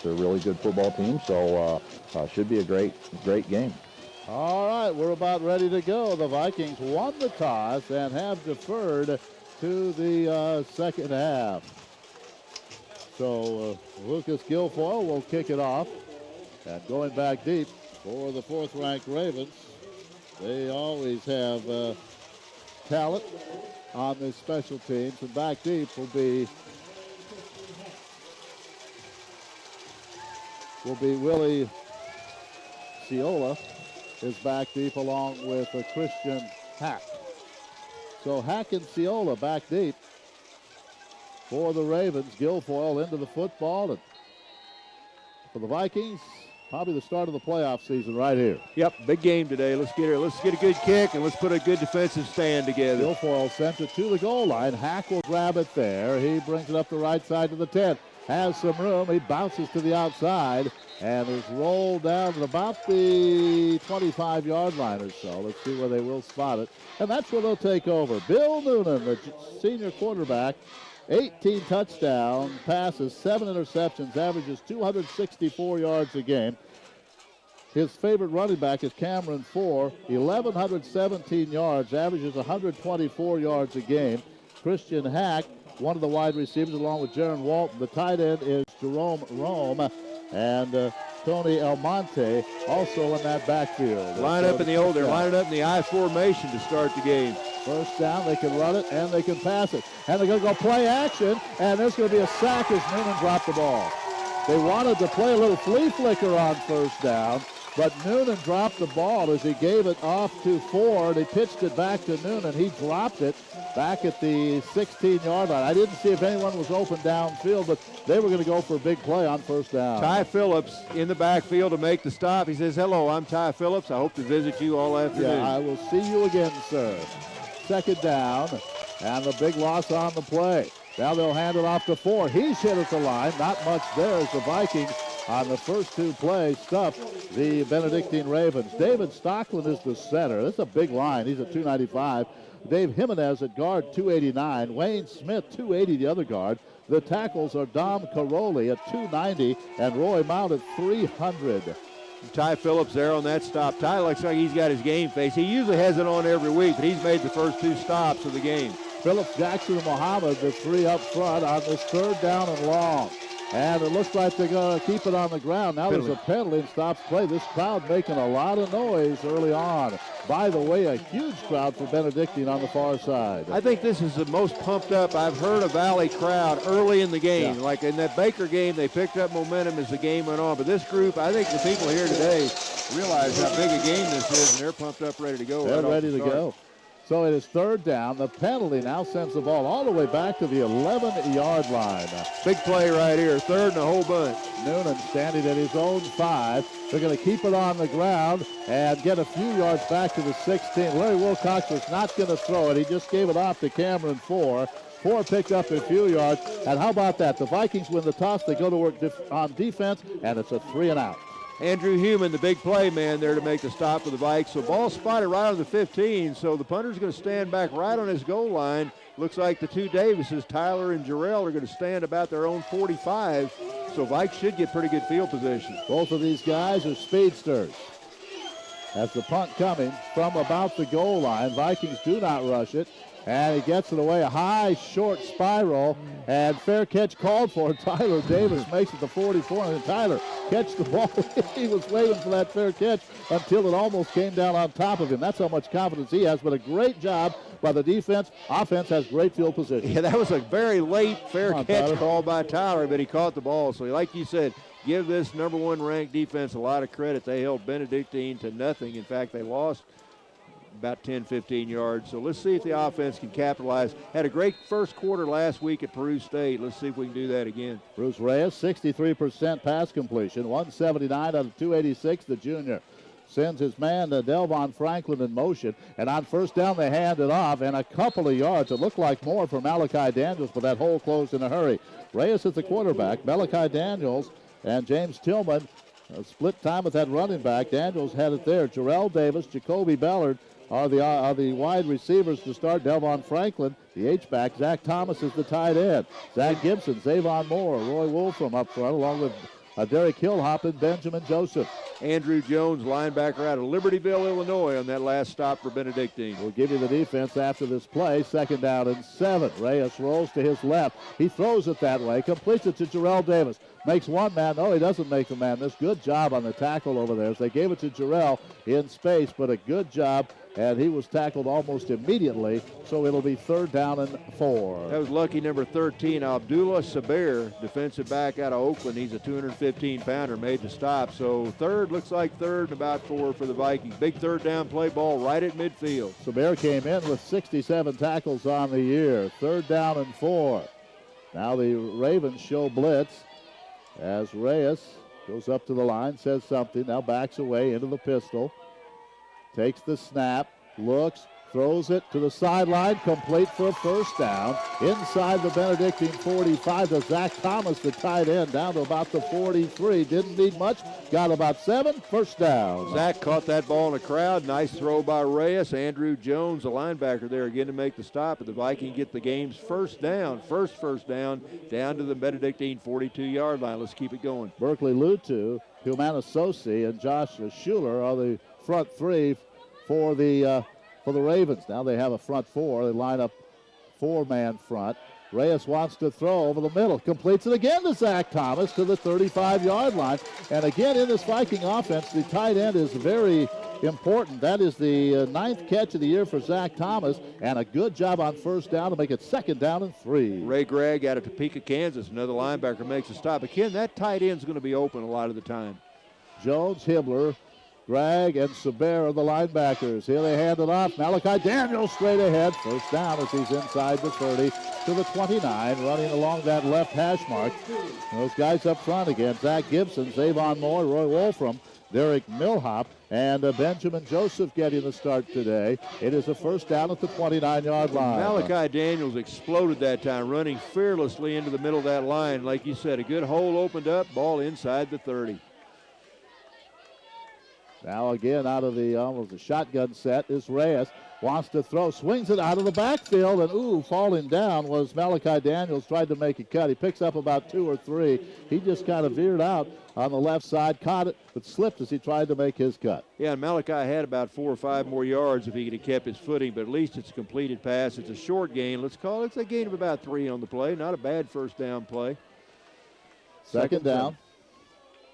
They're a really good football team, so should be a great game. All right, we're about ready to go. The Vikings won the toss and have deferred to the second half. So Lucas Guilfoyle will kick it off. And going back deep for the fourth-ranked Ravens, they always have talent on this special teams. And back deep will be Willie Ciola is back deep along with Christian Hack. So Hack and Ciola back deep for the Ravens. Guilfoyle into the football. And for the Vikings, probably the start of the playoff season right here. Yep, big game today. Let's get a good kick and let's put a good defensive stand together. Guilfoyle sent it to the goal line. Hack will grab it there. He brings it up the right side to the 10. Has some room. He bounces to the outside and is rolled down at about the 25-yard line or so. Let's see where they will spot it. And that's where they'll take over. Bill Noonan, the senior quarterback, 18 touchdown passes, 7 interceptions, averages 264 yards a game. His favorite running back is Cameron Four, 1,117 yards, averages 124 yards a game. Christian Hack, one of the wide receivers, along with Jaron Walton. The tight end is Jerome Rome, and Tony Almonte also in that backfield. They're lining up in the I formation to start the game. First down, they can run it and they can pass it. And they're going to go play action, and there's going to be a sack as Noonan dropped the ball. They wanted to play a little flea flicker on first down, but Noonan dropped the ball as he gave it off to Ford. He pitched it back to Noonan. He dropped it back at the 16-yard line. I didn't see if anyone was open downfield, but they were going to go for a big play on first down. Ty Phillips in the backfield to make the stop. He says, "Hello, I'm Ty Phillips. I hope to visit you all afternoon." Yeah, I will see you again, sir. Second down, and the big loss on the play. Now they'll hand it off to Ford. He's hit at the line. Not much there as the Vikings on the first two plays stuff the Benedictine Ravens. David Stockland is the center. That's a big line. He's at 295. Dave Jimenez at guard, 289. Wayne Smith, 280, the other guard. The tackles are Dom Caroli at 290 and Roy Mount at 300. Ty Phillips there on that stop. Ty looks like he's got his game face. He usually has it on every week, but he's made the first two stops of the game. Phillips, Jackson, and Muhammad, the three up front on this third down and long. And it looks like they're going to keep it on the ground. Now there's a penalty and stops play. This crowd making a lot of noise early on. By the way, a huge crowd for Benedictine on the far side. I think this is the most pumped up I've heard a Valley crowd early in the game. Yeah. Like in that Baker game, they picked up momentum as the game went on. But this group, I think the people here today realize how big a game this is, and they're pumped up, ready to go. They're ready to go. So it is third down. The penalty now sends the ball all the way back to the 11-yard line. Big play right here, third and a whole bunch. Noonan standing at his own 5. They're going to keep it on the ground and get a few yards back to the 16. Larry Wilcox was not going to throw it. He just gave it off to Cameron Four. Four picked up a few yards. And how about that? The Vikings win the toss. They go to work on defense, and it's a 3-and-out. Andrew Human, the big play man there to make the stop for the Vikes. So ball spotted right on the 15. So the punter's going to stand back right on his goal line. Looks like the two Davises, Tyler and Jarrell, are going to stand about their own 45. So Vikes should get pretty good field position. Both of these guys are speedsters. As the punt coming from about the goal line, Vikings do not rush it. And he gets it away, a high, short spiral, and fair catch called for. Tyler Davis makes it to 44, and Tyler catch the ball. He was waiting for that fair catch until it almost came down on top of him. That's how much confidence he has, but a great job by the defense. Offense has great field position. Yeah, that was a very late fair catch called by Tyler, but he caught the ball. So like you said, give this number one ranked defense a lot of credit. They held Benedictine to nothing. In fact, they lost about 10, 15 yards. So let's see if the offense can capitalize. Had a great first quarter last week at Peru State. Let's see if we can do that again. Bruce Reyes, 63% pass completion, 179 out of 286, the junior. Sends his man, Delvon Franklin, in motion. And on first down, they hand it off. And a couple of yards. It looked like more for Malachi Daniels, but that hole closed in a hurry. Reyes is the quarterback. Malachi Daniels and James Tillman split time with that running back. Daniels had it there. Jarrell Davis, Jacoby Ballard are the wide receivers to start. Delvon Franklin, the H-back. Zach Thomas is the tight end. Zach Gibson, Zavon Moore, Roy Wolfram up front, along with Derek Hillhop and Benjamin Joseph. Andrew Jones, linebacker out of Libertyville, Illinois, on that last stop for Benedictine. We'll give you the defense after this play. 2nd down and 7. Reyes rolls to his left. He throws it that way, completes it to Jarrell Davis. Makes one man. No, he doesn't make the man miss. Good job on the tackle over there. They gave it to Jarrell in space, but a good job, and he was tackled almost immediately, so it'll be 3rd down and 4. That was lucky number 13, Abdullah Saber, defensive back out of Oakland. He's a 215-pounder, made the stop. So looks like 3rd and about 4 for the Vikings. Big 3rd down play ball right at midfield. Saber came in with 67 tackles on the year. 3rd down and 4. Now the Ravens show blitz as Reyes goes up to the line, says something, now backs away into the pistol. Takes the snap, looks, throws it to the sideline, complete for a 1st down. Inside the Benedictine 45 to Zach Thomas, the tight end, down to about the 43. Didn't need much, got about 7, 1st down. Zach caught that ball in the crowd. Nice throw by Reyes. Andrew Jones, the linebacker there again to make the stop. But the Vikings get the game's first down down to the Benedictine 42-yard line. Let's keep it going. Berkeley Lutu, Humanities, and Josh Schuler are the front 3 for the Ravens. Now they have a front 4. They line up 4-man front. Reyes wants to throw over the middle. Completes it again to Zach Thomas to the 35-yard line. And again in this Viking offense, the tight end is very important. That is the 9th catch of the year for Zach Thomas, and a good job on 1st down to make it 2nd down and 3. Ray Gregg out of Topeka, Kansas, another linebacker, makes a stop. Again, that tight end's going to be open a lot of the time. Jones, Hibbler, Gregg, and Saber are the linebackers. Here they hand it off. Malachi Daniels straight ahead. 1st down as he's inside the 30 to the 29, running along that left hash mark. Those guys up front again. Zach Gibson, Zavon Moore, Roy Wolfram, Derek Millhop, and Benjamin Joseph getting the start today. It is a 1st down at the 29-yard line. Malachi Daniels exploded that time, running fearlessly into the middle of that line. Like you said, a good hole opened up, ball inside the 30. Now again out of the almost a shotgun set is Reyes. Wants to throw, swings it out of the backfield, and falling down was Malachi Daniels. Tried to make a cut. He picks up about 2 or 3. He just kind of veered out on the left side, caught it, but slipped as he tried to make his cut. Yeah, and Malachi had about 4 or 5 more yards if he could have kept his footing, but at least it's a completed pass. It's a short gain. Let's call it. It's a gain of about 3 on the play. Not a bad 1st down play. 2nd down.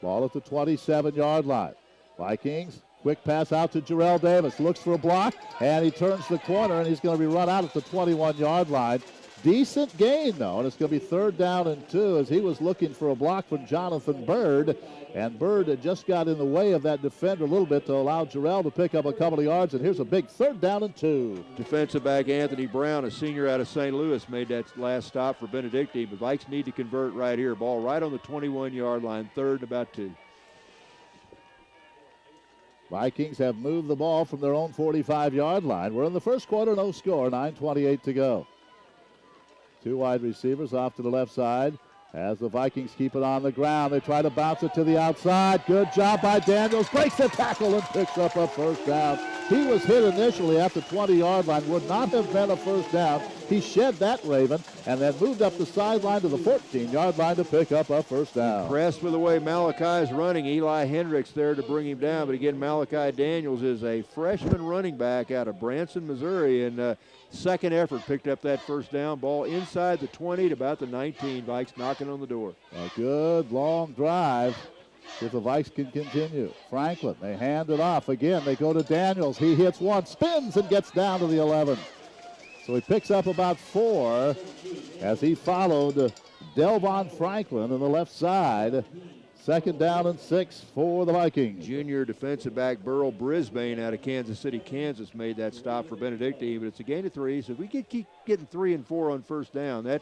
Ball at the 27-yard line. Vikings, quick pass out to Jarrell Davis. Looks for a block, and he turns the corner, and he's going to be run out at the 21-yard line. Decent gain, though, and it's going to be 3rd down and 2 as he was looking for a block from Jonathan Bird, and Bird had just got in the way of that defender a little bit to allow Jarrell to pick up a couple of yards, and here's a big 3rd down and 2. Defensive back Anthony Brown, a senior out of St. Louis, made that last stop for Benedictine, but Vikes need to convert right here. Ball right on the 21-yard line, 3rd and about 2. Vikings have moved the ball from their own 45-yard line. We're in the 1st quarter, no score, 9:28 to go. 2 wide receivers off to the left side as the Vikings keep it on the ground. They try to bounce it to the outside. Good job by Daniels. Breaks the tackle and picks up a 1st down. He was hit initially at the 20-yard line. Would not have been a 1st down. He shed that Raven and then moved up the sideline to the 14-yard line to pick up a 1st down. Impressed with the way Malachi is running. Eli Hendricks there to bring him down. But again, Malachi Daniels is a freshman running back out of Branson, Missouri. And second effort picked up that 1st down. Ball inside the 20 to about the 19. Vikes knocking on the door. A good long drive. If the Vikes can continue. Franklin, they hand it off. Again, they go to Daniels. He hits one, spins, and gets down to the 11. So he picks up about 4 as he followed Delvon Franklin on the left side. 2nd down and 6 for the Vikings. Junior defensive back Burl Brisbane out of Kansas City, Kansas made that stop for Benedictine, but it's a gain of 3. So if we could keep getting 3 and 4 on 1st down, that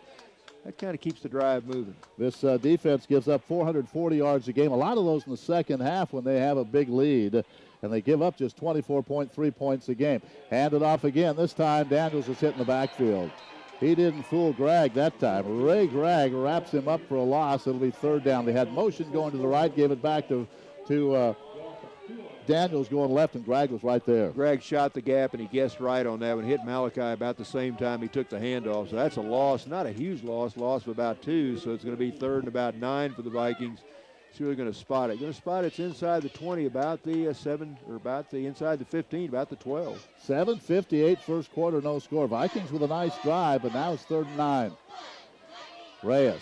kind of keeps the drive moving. This defense gives up 440 yards a game. A lot of those in the second half when they have a big lead. And they give up just 24.3 points a game. Hand it off again. This time Daniels is hitting the backfield. He didn't fool Gregg that time. Ray Gregg wraps him up for a loss. It'll be 3rd down. They had motion going to the right, gave it back to Daniels going left, and Gregg was right there. Gregg shot the gap, and he guessed right on that one. Hit Malachi about the same time he took the handoff. So that's a loss, not a huge loss of about 2. So it's going to be 3rd and about 9 for the Vikings. See where they're going to spot it. Going to spot it's inside the 20, about the 7, or about the inside the 15, about the 12. 7:58 first quarter, no score. Vikings with a nice drive, but now it's 3rd and 9. Reyes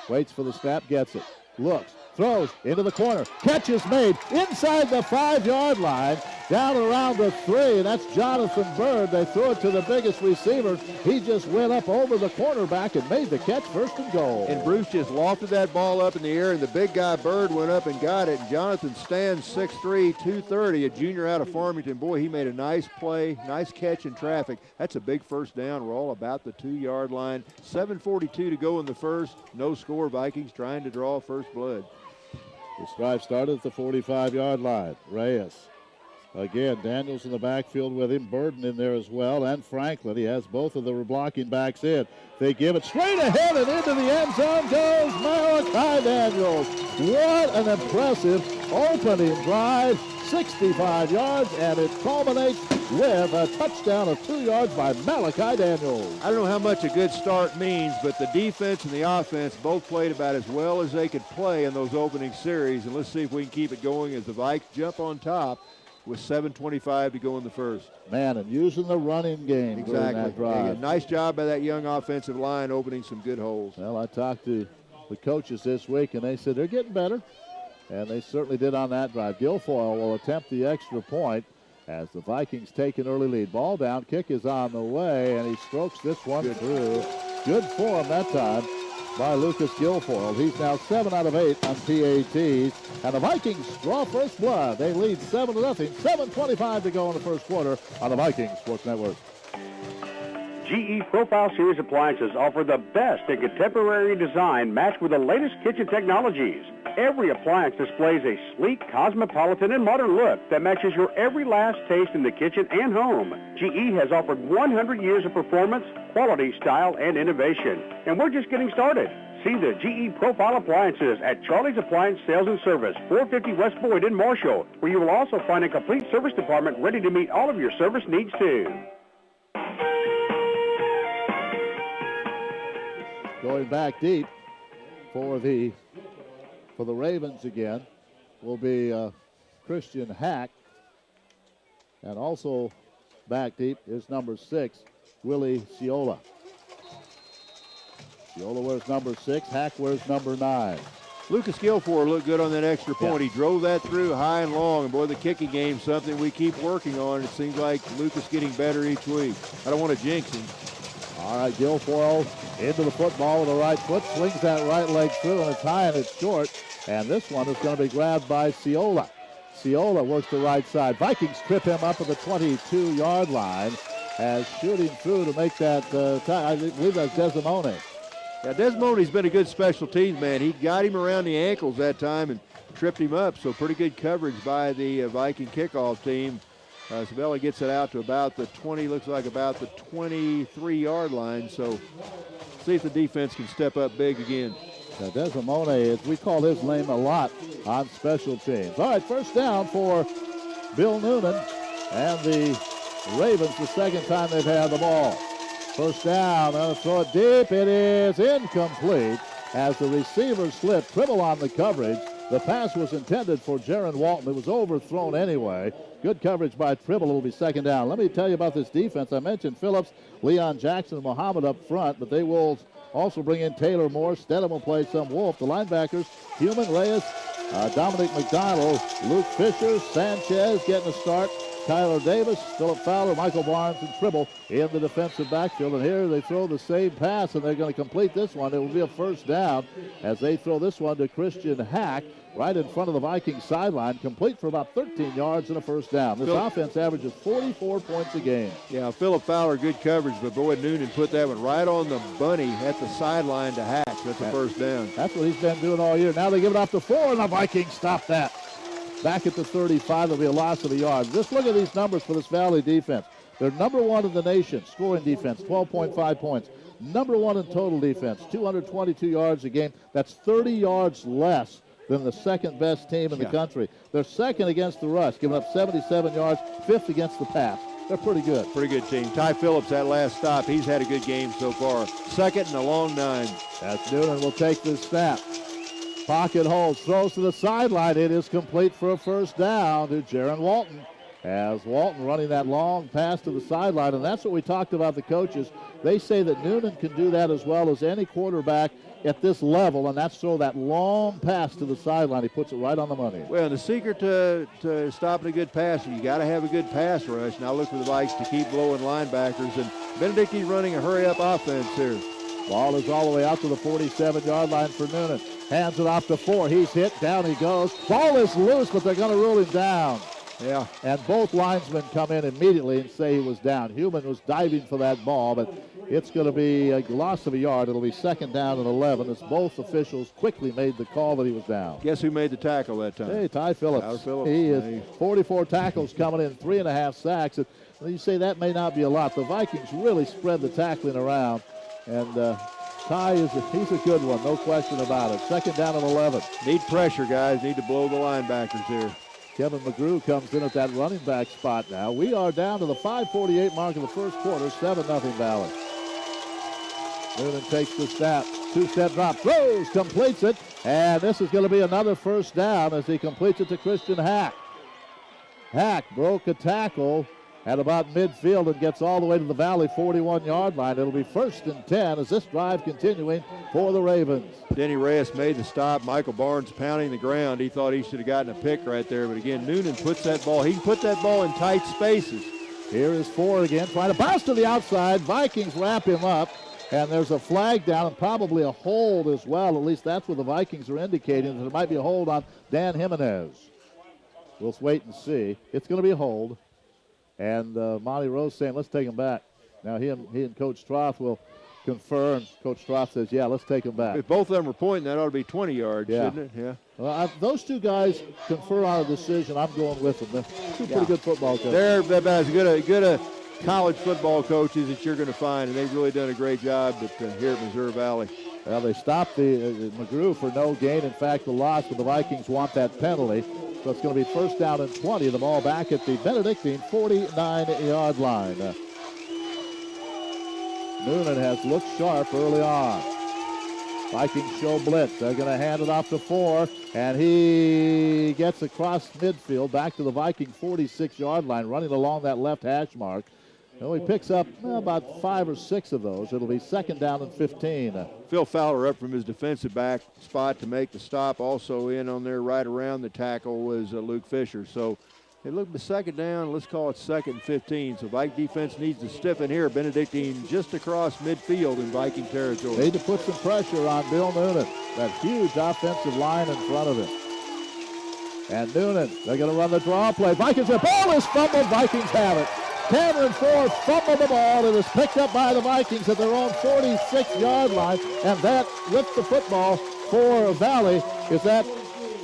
waits for the snap, gets it, looks, throws into the corner. Catch is made inside the 5-yard line, down around the 3, and that's Jonathan Bird. They threw it to the biggest receiver. He just went up over the cornerback and made the catch, 1st and goal. And Bruce just lofted that ball up in the air, and the big guy Bird went up and got it. And Jonathan stands 6'3", 230, a junior out of Farmington. Boy, he made a nice play, nice catch in traffic. That's a big first down. We're all about the 2-yard line. 7:42 to go in the first. No score. Vikings trying to draw first blood. This drive started at the 45-yard line. Reyes. Again, Daniels in the backfield with him. Burden in there as well, and Franklin. He has both of the blocking backs in. They give it straight ahead, and into the end zone goes Malachi Daniels. What an impressive opening drive. 65 yards, and it culminates with a touchdown of 2 yards by Malachi Daniels. I don't know how much a good start means, but the defense and the offense both played about as well as they could play in those opening series, and let's see if we can keep it going as the Vikes jump on top with 7:25 to go in the first. Man, and using the running game during that drive. Yeah, nice job by that young offensive line opening some good holes. Well, I talked to the coaches this week, and they said they're getting better, and they certainly did on that drive. Guilfoyle will attempt the extra point as the Vikings take an early lead. Ball down, kick is on the way, and he strokes this one through. Good form that time by Lucas Guilfoyle. He's now 7 out of 8 on PATs. And the Vikings draw first blood. They lead 7-0. 7:25 to go in the first quarter on the Viking Sports Network. GE Profile Series appliances offer the best in contemporary design matched with the latest kitchen technologies. Every appliance displays a sleek, cosmopolitan, and modern look that matches your every last taste in the kitchen and home. GE has offered 100 years of performance, quality, style, and innovation. And we're just getting started. See the GE Profile appliances at Charlie's Appliance Sales and Service, 450 West Boyd in Marshall, where you will also find a complete service department ready to meet all of your service needs too. Going back deep for the Ravens again will be Christian Hack. And also back deep is number 6, Willie Ciola. Ciola wears number 6, Hack wears number 9. Lucas Guilfoyle looked good on that extra point. Yeah. He drove that through high and long. And boy, the kicking game's something we keep working on. It seems like Lucas getting better each week. I don't want to jinx him. All right, Guilfoyle into the football with the right foot, swings that right leg through, and it's high and it's short. And this one is going to be grabbed by Ciola. Ciola works the right side. Vikings trip him up at the 22-yard line as shooting through to make that tie. I believe that's Desimone. Yeah, Desimone's been a good special teams man. He got him around the ankles that time and tripped him up, so pretty good coverage by the Viking kickoff team. Sabella gets it out to about the 20, looks like about the 23-yard line, so see if the defense can step up big again. Now Desimone, we call his name a lot on special teams. All right, first down for Bill Noonan and the Ravens, the second time they've had the ball. First down, they'll throw it deep. It is incomplete as the receiver slipped. Tribble on the coverage. The pass was intended for Jaron Walton. It was overthrown anyway. Good coverage by Tribble. It'll be second down. Let me tell you about this defense. I mentioned Phillips, Leon Jackson, and Muhammad up front, but they will also bring in Taylor Moore. Stedham will play some Wolf. The linebackers, Human, Reyes, Dominic McDonald, Luke Fisher, Sanchez getting a start. Tyler Davis, Philip Fowler, Michael Barnes, and Tribble in the defensive backfield. And here they throw the same pass, and they're going to complete this one. It will be a first down as they throw this one to Christian Hack right in front of the Vikings sideline, complete for about 13 yards and a first down. This offense averages 44 points a game. Yeah, Philip Fowler, good coverage, but boy, Noonan put that one right on the bunny at the sideline to Hack. That's a first down. That's what he's been doing all year. Now they give it off to 4, and the Vikings stop that. Back at the 35, there'll be a loss of a yard. Just look at these numbers for this Valley defense. They're number 1 in the nation, scoring defense, 12.5 points. Number 1 in total defense, 222 yards a game. That's 30 yards less than the second best team in the country. They're second against the rush, giving up 77 yards, 5th against the pass. They're pretty good. Pretty good team. Ty Phillips, that last stop, he's had a good game so far. Second and a long 9. That's Noonan will take this snap. Pocket holds, throws to the sideline. It is complete for a first down to Jaron Walton. As Walton running that long pass to the sideline, and that's what we talked about the coaches. They say that Noonan can do that as well as any quarterback at this level, and that's throw that long pass to the sideline. He puts it right on the money. Well, the secret to stopping a good passer, you got to have a good pass rush. Now look for the Vikes to keep blowing linebackers, and Benedictine running a hurry-up offense here. Ball is all the way out to the 47-yard line for Noonan. Hands it off to 4. He's hit. Down he goes. Ball is loose, but they're going to rule him down. Yeah. And both linesmen come in immediately and say he was down. Human was diving for that ball, but it's going to be a loss of a yard. It'll be second down and 11 as both officials quickly made the call that he was down. Guess who made the tackle that time? Hey, Ty Phillips. Tyler Phillips. He is 44 tackles coming in, 3.5 sacks. And you say that may not be a lot. The Vikings really spread the tackling around, and Ty he's a good one, no question about it. Second down and 11. Need pressure, guys. Need to blow the linebackers here. Kevin McGrew comes in at that running back spot now. We are down to the 5:48 mark of the first quarter, 7-0 Valley. Noonan takes the snap, 2-step drop, throws, completes it, and this is going to be another first down as he completes it to Christian Hack. Hack broke a tackle at about midfield and gets all the way to the Valley 41-yard line. It'll be first and 10 as this drive continuing for the Ravens. Denny Reyes made the stop. Michael Barnes pounding the ground. He thought he should have gotten a pick right there, but again, Noonan puts that ball. He can put that ball in tight spaces. Here is 4 again, trying to bounce to the outside. Vikings wrap him up, and there's a flag down and probably a hold as well. At least that's what the Vikings are indicating. There might be a hold on Dan Jimenez. We'll wait and see. It's going to be a hold. And Monty Rose saying, let's take him back. Now he and Coach Stroth will confer, and Coach Stroth says, yeah, let's take him back. If both of them are pointing, that ought to be 20 yards, shouldn't it? Yeah. Well, those two guys confer on a decision. I'm going with them. They're two pretty good football coaches. They're about as good a college football coaches that you're going to find, and they've really done a great job here at Missouri Valley. Well, they stopped the McGrew for no gain. In fact, the loss, but the Vikings want that penalty. So it's going to be first down and 20. The ball back at the Benedictine 49-yard line. Noonan has looked sharp early on. Vikings show blitz. They're going to hand it off to 4, and he gets across midfield back to the Viking 46-yard line, running along that left hash mark. And he picks up about 5 or 6 of those. It'll be second down and 15. Phil Fowler up from his defensive back spot to make the stop. Also in on there right around the tackle was Luke Fisher. So it looked the second down. Let's call it second and 15. So Viking defense needs to stiffen here. Benedictine just across midfield in Viking territory. Need to put some pressure on Bill Noonan. That huge offensive line in front of him. And Noonan, they're going to run the draw play. Vikings, the ball is fumbled. Vikings have it. Cameron Ford fumbled the ball. It was picked up by the Vikings at their own 46-yard line. And that, with the football for Valley, is that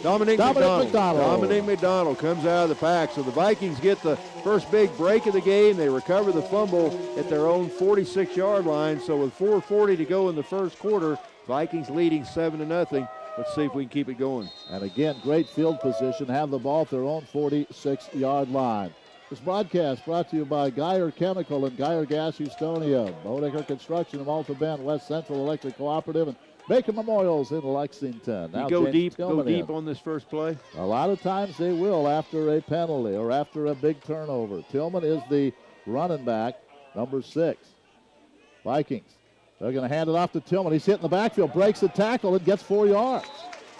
Dominic McDonald. Dominic McDonald comes out of the pack. So the Vikings get the first big break of the game. They recover the fumble at their own 46-yard line. So with 4:40 to go in the first quarter, Vikings leading 7-0. Let's see if we can keep it going. And again, great field position. Have the ball at their own 46-yard line. This broadcast brought to you by Geyer Chemical and Geyer Gas Houston, Bodecker Construction of Malta Bend, West Central Electric Cooperative, and Baker Memorials in Lexington. Now go deep on this first play? A lot of times they will after a penalty or after a big turnover. Tillman is the running back, number 6. Vikings. They're going to hand it off to Tillman. He's hit in the backfield, breaks the tackle, and gets 4 yards.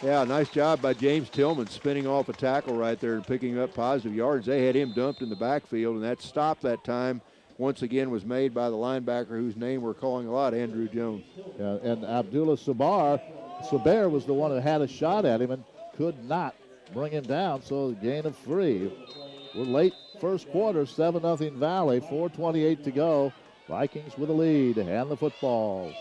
Yeah, nice job by James Tillman spinning off a tackle right there and picking up positive yards. They had him dumped in the backfield, and that stop that time once again was made by the linebacker whose name we're calling a lot, Andrew Jones. And Abdullah Saber was the one who had a shot at him and could not bring him down, so a gain of 3. We're late first quarter, 7-0 Valley, 4:28 to go. Vikings with a lead and the football.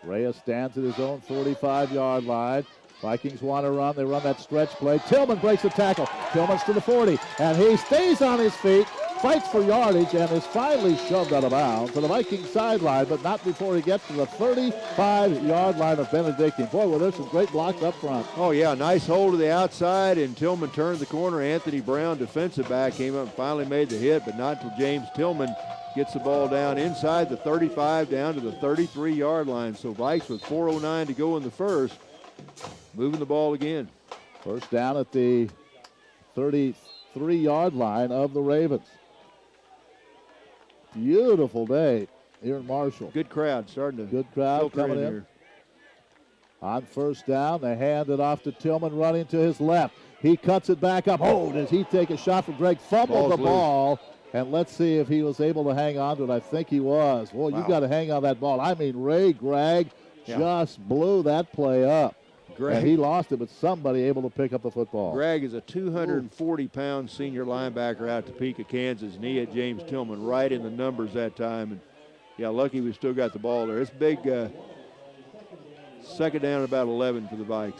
Reyes stands at his own 45-yard line. Vikings want to run. They run that stretch play. Tillman breaks the tackle. Tillman's to the 40, and he stays on his feet, fights for yardage, and is finally shoved out of bounds to the Viking sideline, but not before he gets to the 35-yard line of Benedictine. Boy, well, there's some great blocks up front. Oh, yeah, nice hold to the outside, and Tillman turned the corner. Anthony Brown, defensive back, came up and finally made the hit, but not until James Tillman gets the ball down inside the 35 down to the 33-yard line. So Vikes with 4:09 to go in the first, moving the ball again. First down at the 33-yard line of the Ravens. Beautiful day here in Marshall. Good crowd starting to Good crowd coming in. Here. On first down, they hand it off to Tillman running to his left. He cuts it back up. Oh, does he take a shot from Greg? Fumbled the ball. And let's see if he was able to hang on to it. I think he was. Well, you got to hang on that ball. I mean, Ray Gregg just blew that play up. And he lost it, but somebody able to pick up the football. Gregg is a 240-pound senior linebacker out of Topeka, Kansas, and he had James Tillman right in the numbers that time. And, yeah, lucky we still got the ball there. It's big second down at about 11 for the Vikes.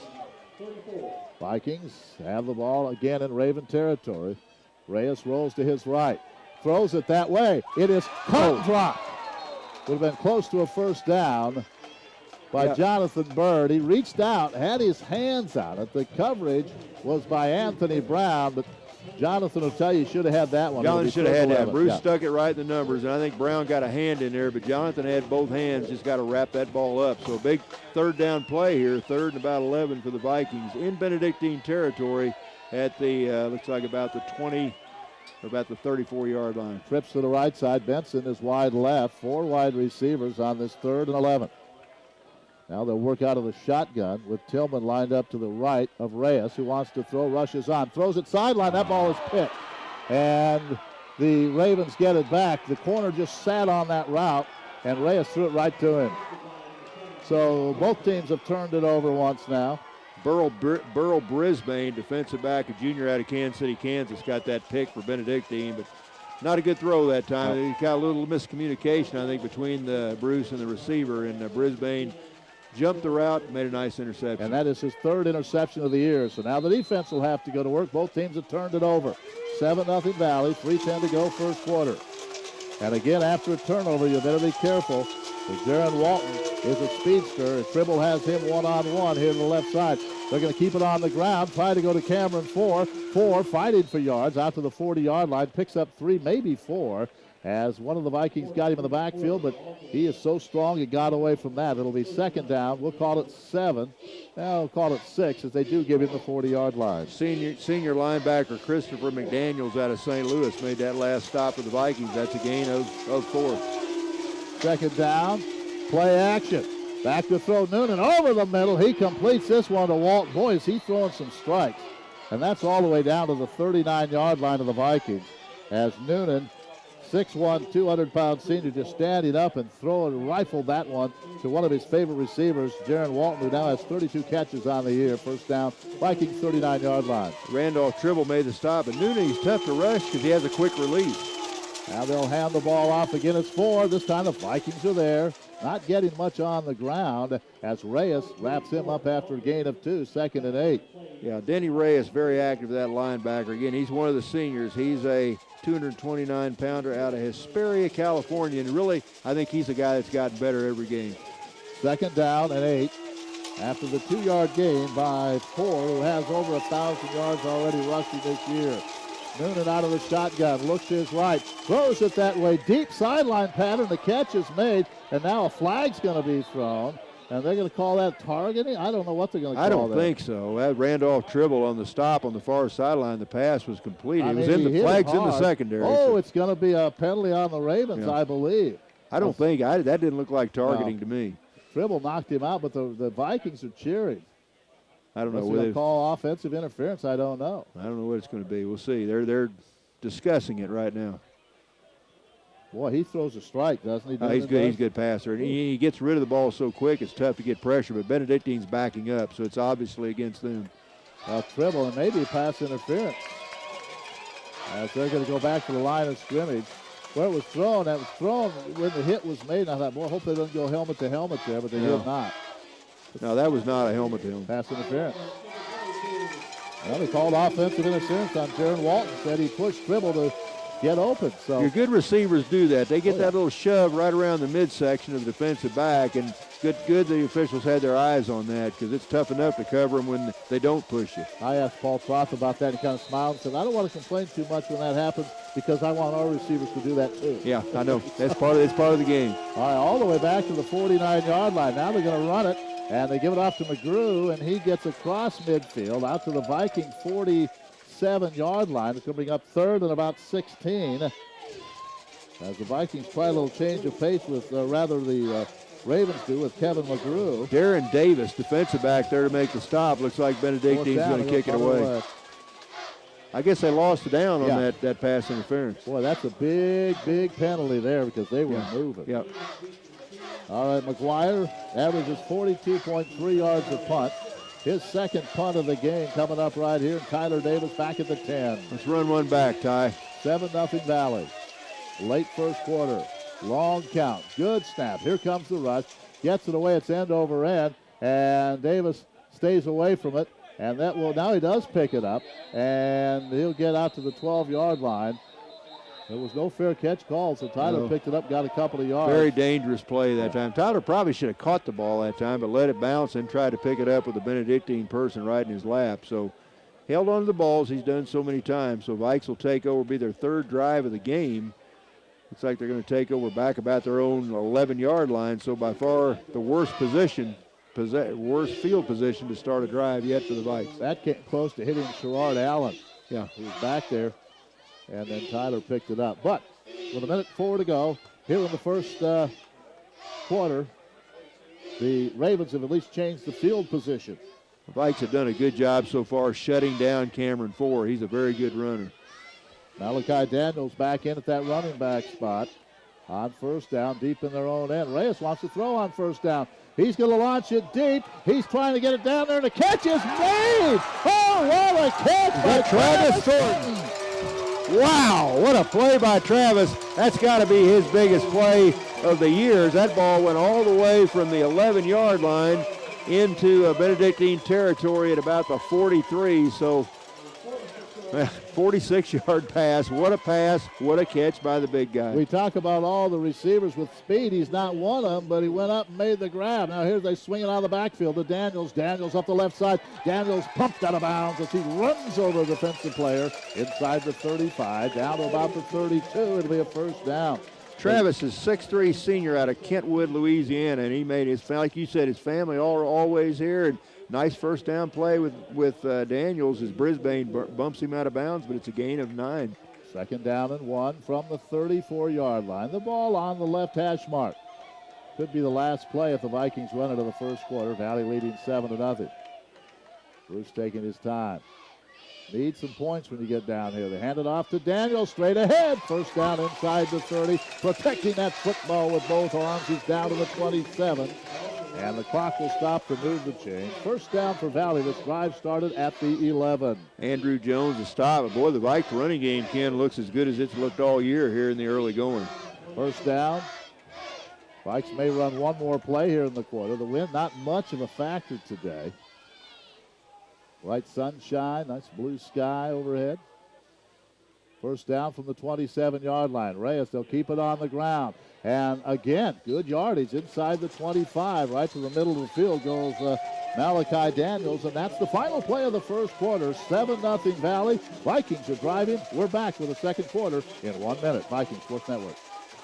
Vikings have the ball again in Raven territory. Reyes rolls to his right. Throws it that way. It is caught and dropped. Would have been close to a first down by Jonathan Bird. He reached out, had his hands on it. The coverage was by Anthony Brown, but Jonathan will tell you he should have had that one. Jonathan should have had that. Bruce stuck it right in the numbers, and I think Brown got a hand in there, but Jonathan had both hands, just got to wrap that ball up. So a big third down play here, third and about 11 for the Vikings in Benedictine territory at the, looks like about the 20, or about the 34-yard line. Trips to the right side. Benson is wide left. 4 wide receivers on this third and 11. Now they'll work out of the shotgun with Tillman lined up to the right of Reyes, who wants to throw, rushes on, throws it sideline. That ball is picked. And the Ravens get it back. The corner just sat on that route, and Reyes threw it right to him. So both teams have turned it over once now. Burl Brisbane, defensive back, a junior out of Kansas City, Kansas, got that pick for Benedictine, but not a good throw that time. He got a little miscommunication, I think, between Bruce and the receiver, and Brisbane jumped the route, made a nice interception. And that is his third interception of the year. So now the defense will have to go to work. Both teams have turned it over. 7-0 Valley, 3:10 to go first quarter. And again, after a turnover, you better be careful, because Jaron Walton is a speedster. Tribble has him one-on-one here to the left side. They're going to keep it on the ground, try to go to Cameron. Four fighting for yards out to the 40-yard line, picks up 3, maybe 4, as one of the Vikings got him in the backfield, but he is so strong he got away from that. It'll be second down. We'll call it 7. Now we'll call it 6, as they do give him the 40-yard line. Senior linebacker Christopher McDaniels out of St. Louis made that last stop for the Vikings. That's a gain of 4. Second down, play action. Back to throw Noonan over the middle. He completes this one to Walton. Boy, is he throwing some strikes. And that's all the way down to the 39-yard line of the Vikings, as Noonan, 6'1", 200-pound senior, just standing up and rifled that one to one of his favorite receivers, Jaron Walton, who now has 32 catches on the year. First down, Vikings 39-yard line. Randolph Tribble made the stop, and Noonan, he's tough to rush because he has a quick release. Now they'll hand the ball off again. It's 4. This time the Vikings are there, not getting much on the ground, as Reyes wraps him up after a gain of 2, 2nd and 8. Yeah, Denny Reyes, very active, that linebacker. Again, he's one of the seniors. He's a 229-pounder out of Hesperia, California, and really, I think he's a guy that's gotten better every game. Second down and 8 after the 2-yard gain by 4, who has over 1,000 yards already rushing this year. Noonan out of the shotgun, looks to his right, throws it that way, deep sideline pattern. The catch is made, and now a flag's going to be thrown. And they're going to call that targeting? I don't know what they're going to call that. I don't think so. That Randolph Tribble on the stop on the far sideline, the pass was complete. It was in the flags in the secondary. Oh, so it's going to be a penalty on the Ravens, I believe. I don't think, that didn't look like targeting to me. Tribble knocked him out, but the Vikings are cheering. I don't know. Whether they call offensive interference, I don't know. I don't know what it's going to be. We'll see. They're discussing it right now. Boy, he throws a strike, doesn't he? He's good. He's a good passer. And he gets rid of the ball so quick, it's tough to get pressure. But Benedictine's backing up, so it's obviously against them. Tribble and maybe pass interference, as they're going to go back to the line of scrimmage. Where it was thrown, that was thrown when the hit was made. I thought, boy, I hope they don't go helmet to helmet there, but they did not. No, that was not a helmet to helmet. Pass interference. Well, they called offensive interference on Jaron Walton. Said he pushed Tribble to get open. So your good receivers do that. They get that little shove right around the midsection of the defensive back, and good the officials had their eyes on that, because it's tough enough to cover them when they don't push you. I asked Paul Troth about that. He kind of smiled and said, I don't want to complain too much when that happens because I want our receivers to do that too. Yeah, I know. It's part of the game. All right, all the way back to the 49-yard line. Now they're going to run it, and they give it off to McGrew, and he gets across midfield out to the Viking 47-yard line. It's going to bring up third and about 16. As the Vikings try a little change of pace with, the Ravens do with Kevin McGrew. Darren Davis, defensive back there to make the stop. Looks like Benedictine's going to kick it away. I guess they lost it down on that pass interference. Boy, that's a big, big penalty there because they were moving. Yep. All right, McGuire averages 42.3 yards a punt. His second punt of the game coming up right here. Tyler Davis back at the 10. Let's run one back, Ty. 7-0 Valley. Late first quarter. Long count. Good snap. Here comes the rush. Gets it away. It's end over end. And Davis stays away from it. And that will, now he does pick it up. And he'll get out to the 12-yard line. There was no fair catch called, so Tyler picked it up, got a couple of yards. Very dangerous play that time. Tyler probably should have caught the ball that time, but let it bounce and tried to pick it up with a Benedictine person right in his lap. So held on to the balls he's done so many times. So Vikes will take over, be their third drive of the game. Looks like they're going to take over back about their own 11-yard line. So by far the worst field position to start a drive yet for the Vikes. That came close to hitting Sherrard Allen. Yeah. He was back there, and then Tyler picked it up. But with a minute 4 to go, here in the first quarter, the Ravens have at least changed the field position. The Vikes have done a good job so far shutting down Cameron Ford. He's a very good runner. Malachi Daniels back in at that running back spot on first down, deep in their own end. Reyes wants to throw on first down. He's going to launch it deep. He's trying to get it down there, and the catch is made. Oh, what a catch by Travis Thornton. Wow, what a play by Travis. That's got to be his biggest play of the years. That ball went all the way from the 11-yard line into Benedictine territory at about the 43. So 46-yard pass. What a pass. What a catch by the big guy. We talk about all the receivers with speed. He's not one of them, but he went up and made the grab. Now here's they swing it out of the backfield to Daniels. Daniels up the left side. Daniels pumped out of bounds as he runs over a defensive player inside the 35, down to about the 32. It'll be a first down. Travis is 6'3" senior out of Kentwood, Louisiana, and he made his, like you said, his family always here. And nice first down play with Daniels as Brisbane bumps him out of bounds, but it's a gain of 9. Second down and 1 from the 34-yard line. The ball on the left hash mark. Could be the last play if the Vikings run into the first quarter. Valley leading 7-0. Bruce taking his time. Need some points when you get down here. They hand it off to Daniels straight ahead. First down inside the 30. Protecting that football with both arms. He's down to the 27. And the clock will stop to move the chain. First down for Valley. This drive started at the 11. Andrew Jones to stop. Boy, the Vikes running game, Ken, looks as good as it's looked all year here in the early going. First down. Vikes may run one more play here in the quarter. The wind not much of a factor today. Bright sunshine, nice blue sky overhead. First down from the 27-yard line. Reyes, they'll keep it on the ground. And again, good yardage inside the 25. Right to the middle of the field goes Malachi Daniels. And that's the final play of the first quarter. 7-0 Valley. Vikings are driving. We're back with the second quarter in 1 minute. Vikings Sports Network.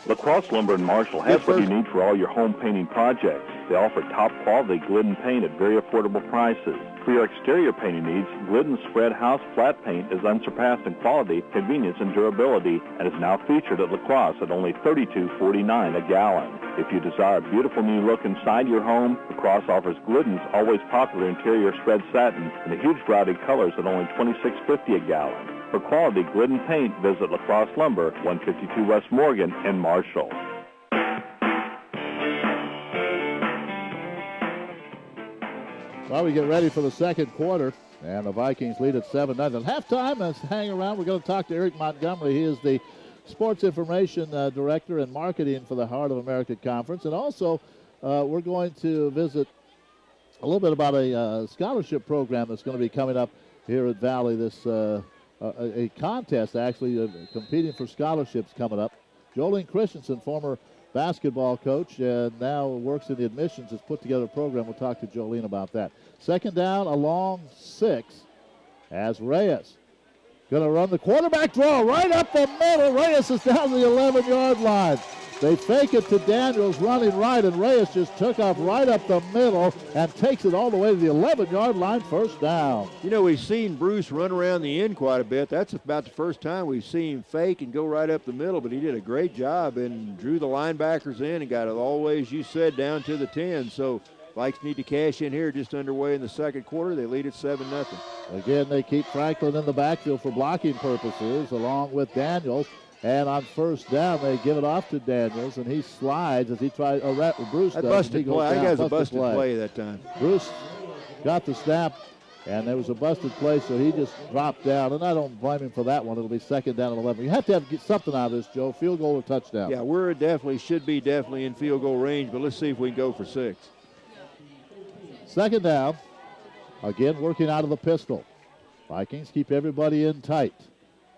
LaCrosse Lumber in Marshall has what you need for all your home painting projects. They offer top-quality Glidden paint at very affordable prices. For your exterior painting needs, Glidden Spread House Flat Paint is unsurpassed in quality, convenience, and durability, and is now featured at LaCrosse at only $32.49 a gallon. If you desire a beautiful new look inside your home, LaCrosse offers Glidden's always popular interior spread satin in a huge variety of colors at only $26.50 a gallon. For quality Glidden paint, visit LaCrosse Lumber, 152 West Morgan in Marshall. Well, we get ready for the second quarter, and the Vikings lead at 7-0. Halftime, let's hang around. We're going to talk to Eric Montgomery. He is the Sports Information Director and Marketing for the Heart of America Conference. And also, we're going to visit a little bit about a scholarship program that's going to be coming up here at Valley. This a contest, actually, competing for scholarships coming up. Jolene Christensen, former basketball coach and now works in the admissions, has put together a program. We'll talk to Jolene about that. Second down, a long 6 as Reyes going to run the quarterback draw right up the middle. Reyes is down to the 11-yard line. They fake it to Daniels running right, and Reyes just took off right up the middle and takes it all the way to the 11-yard line, first down. You know, we've seen Bruce run around the end quite a bit. That's about the first time we've seen him fake and go right up the middle, but he did a great job and drew the linebackers in and got it all the way, as you said, down to the 10. So Vikes need to cash in here, just underway in the second quarter. They lead at 7-0. Again, they keep Franklin in the backfield for blocking purposes along with Daniels. And on first down, they give it off to Daniels, and he slides as he tries. Bruce does. Busted play. I think that was a busted play that time. Bruce got the snap, and there was a busted play, so he just dropped down. And I don't blame him for that one. It'll be second down and 11. You have to get something out of this, Joe. Field goal or touchdown. Yeah, we're should be in field goal range, but let's see if we can go for 6. Second down. Again, working out of the pistol. Vikings keep everybody in tight.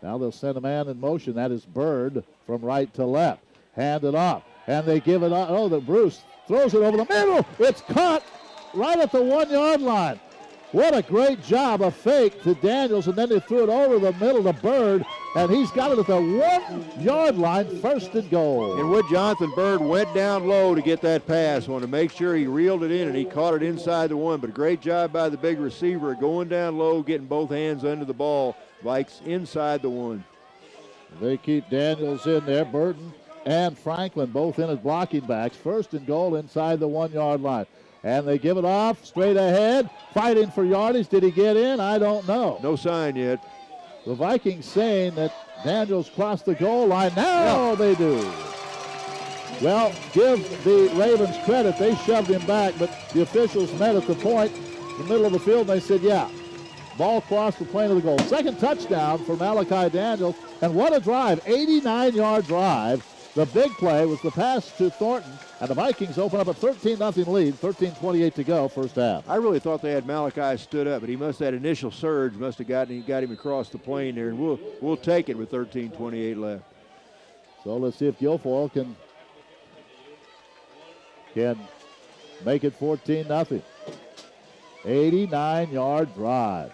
Now they'll send a man in motion. That is Bird from right to left. Hand it off. And they give it off. Oh, the Bruce throws it over the middle. It's caught right at the 1-yard line. What a great job. A fake to Daniels, and then they threw it over the middle to Bird, and he's got it at the 1-yard line, first and goal. And Wood Jonathan Bird went down low to get that pass. Wanted to make sure he reeled it in, and he caught it inside the 1. But a great job by the big receiver going down low, getting both hands under the ball. Vikes inside the 1. They keep Daniels in there. Burton and Franklin both in as blocking backs. First and goal inside the 1-yard line. And they give it off straight ahead. Fighting for yardage. Did he get in? I don't know. No sign yet. The Vikings saying that Daniels crossed the goal line. Now they do. Well, give the Ravens credit. They shoved him back, but the officials met at the point, the middle of the field, and they said, yeah. Ball crossed the plane of the goal. Second touchdown for Malachi Daniels. And what a drive. 89-yard drive. The big play was the pass to Thornton. And the Vikings open up a 13-0 lead. 13:28 to go, first half. I really thought they had Malachi stood up, but he must have that initial surge. Must have got him across the plane there. And we'll take it with 13:28 left. So let's see if Guilfoyle can make it 14-0. 89-yard drive.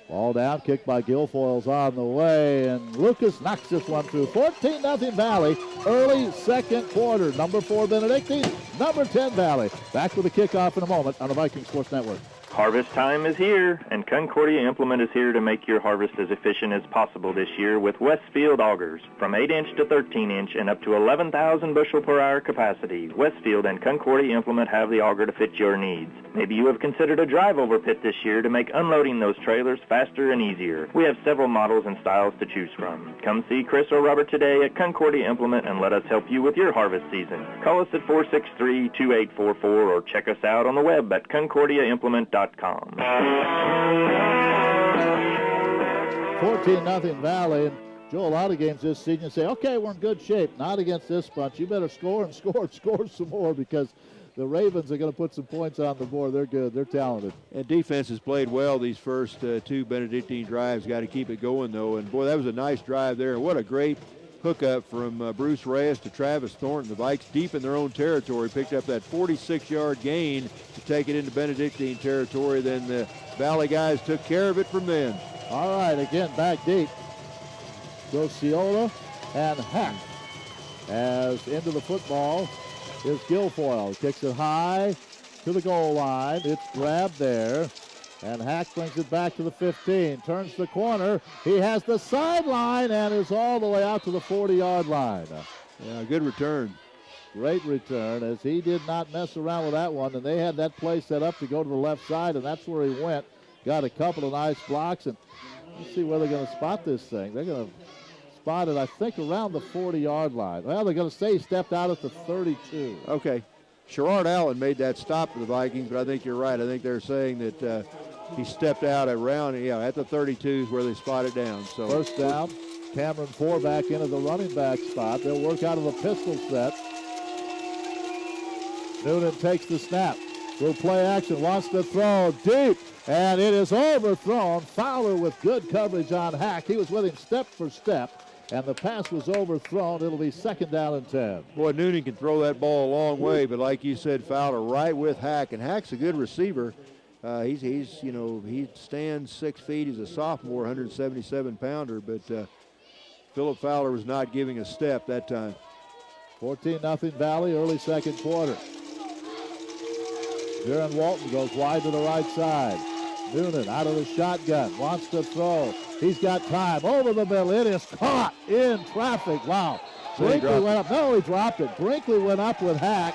Ball down, kicked by Guilfoyle's on the way, and Lucas knocks this one through. 14-0 Valley, early second quarter. Number 4 Benedictine, number 10 Valley. Back with the kickoff in a moment on the Viking Sports Network. Harvest time is here, and Concordia Implement is here to make your harvest as efficient as possible this year with Westfield augers. From 8-inch to 13-inch and up to 11,000 bushel per hour capacity, Westfield and Concordia Implement have the auger to fit your needs. Maybe you have considered a drive-over pit this year to make unloading those trailers faster and easier. We have several models and styles to choose from. Come see Chris or Robert today at Concordia Implement and let us help you with your harvest season. Call us at 463-2844 or check us out on the web at concordiaimplement.com. 14-0 Valley. And Joe, a lot of games this season you say, okay, we're in good shape. Not against this bunch. You better score and score and score some more because the Ravens are going to put some points on the board. They're good. They're talented. And defense has played well these first 2 Benedictine drives. Got to keep it going, though. And, boy, that was a nice drive there. What a great hookup from Bruce Reyes to Travis Thornton. The Vikes deep in their own territory picked up that 46-yard gain to take it into Benedictine territory. Then the Valley guys took care of it from then. All right, again, back deep. Grociola and Hack. As into the football is Guilfoyle. Kicks it high to the goal line. It's grabbed there. And Hack brings it back to the 15. Turns the corner. He has the sideline and is all the way out to the 40-yard line. Yeah, good return. Great return as he did not mess around with that one. And they had that play set up to go to the left side, and that's where he went. Got a couple of nice blocks. And let's see where they're going to spot this thing. They're going to spot it, I think, around the 40-yard line. Well, they're going to say he stepped out at the 32. Okay. Sherrard Allen made that stop for the Vikings, but I think you're right. I think they're saying that he stepped out around, at the 32 is where they spot it down. So first down, Cameron Four back into the running back spot. They'll work out of the pistol set. Noonan takes the snap. Will play action, wants to throw deep, and it is overthrown. Fowler with good coverage on Hack. He was with him step for step, and the pass was overthrown. It'll be 2nd down and 10. Boy, Noonan can throw that ball a long way, but like you said, Fowler right with Hack, and Hack's a good receiver. He stands 6 feet. He's a sophomore, 177-pounder, but Philip Fowler was not giving a step that time. 14-0 Valley, early second quarter. Jaron Walton goes wide to the right side. Noonan out of the shotgun, wants to throw. He's got time, over the middle. It is caught in traffic. Wow. Brinkley went up. No, he dropped it. Brinkley went up with Hack,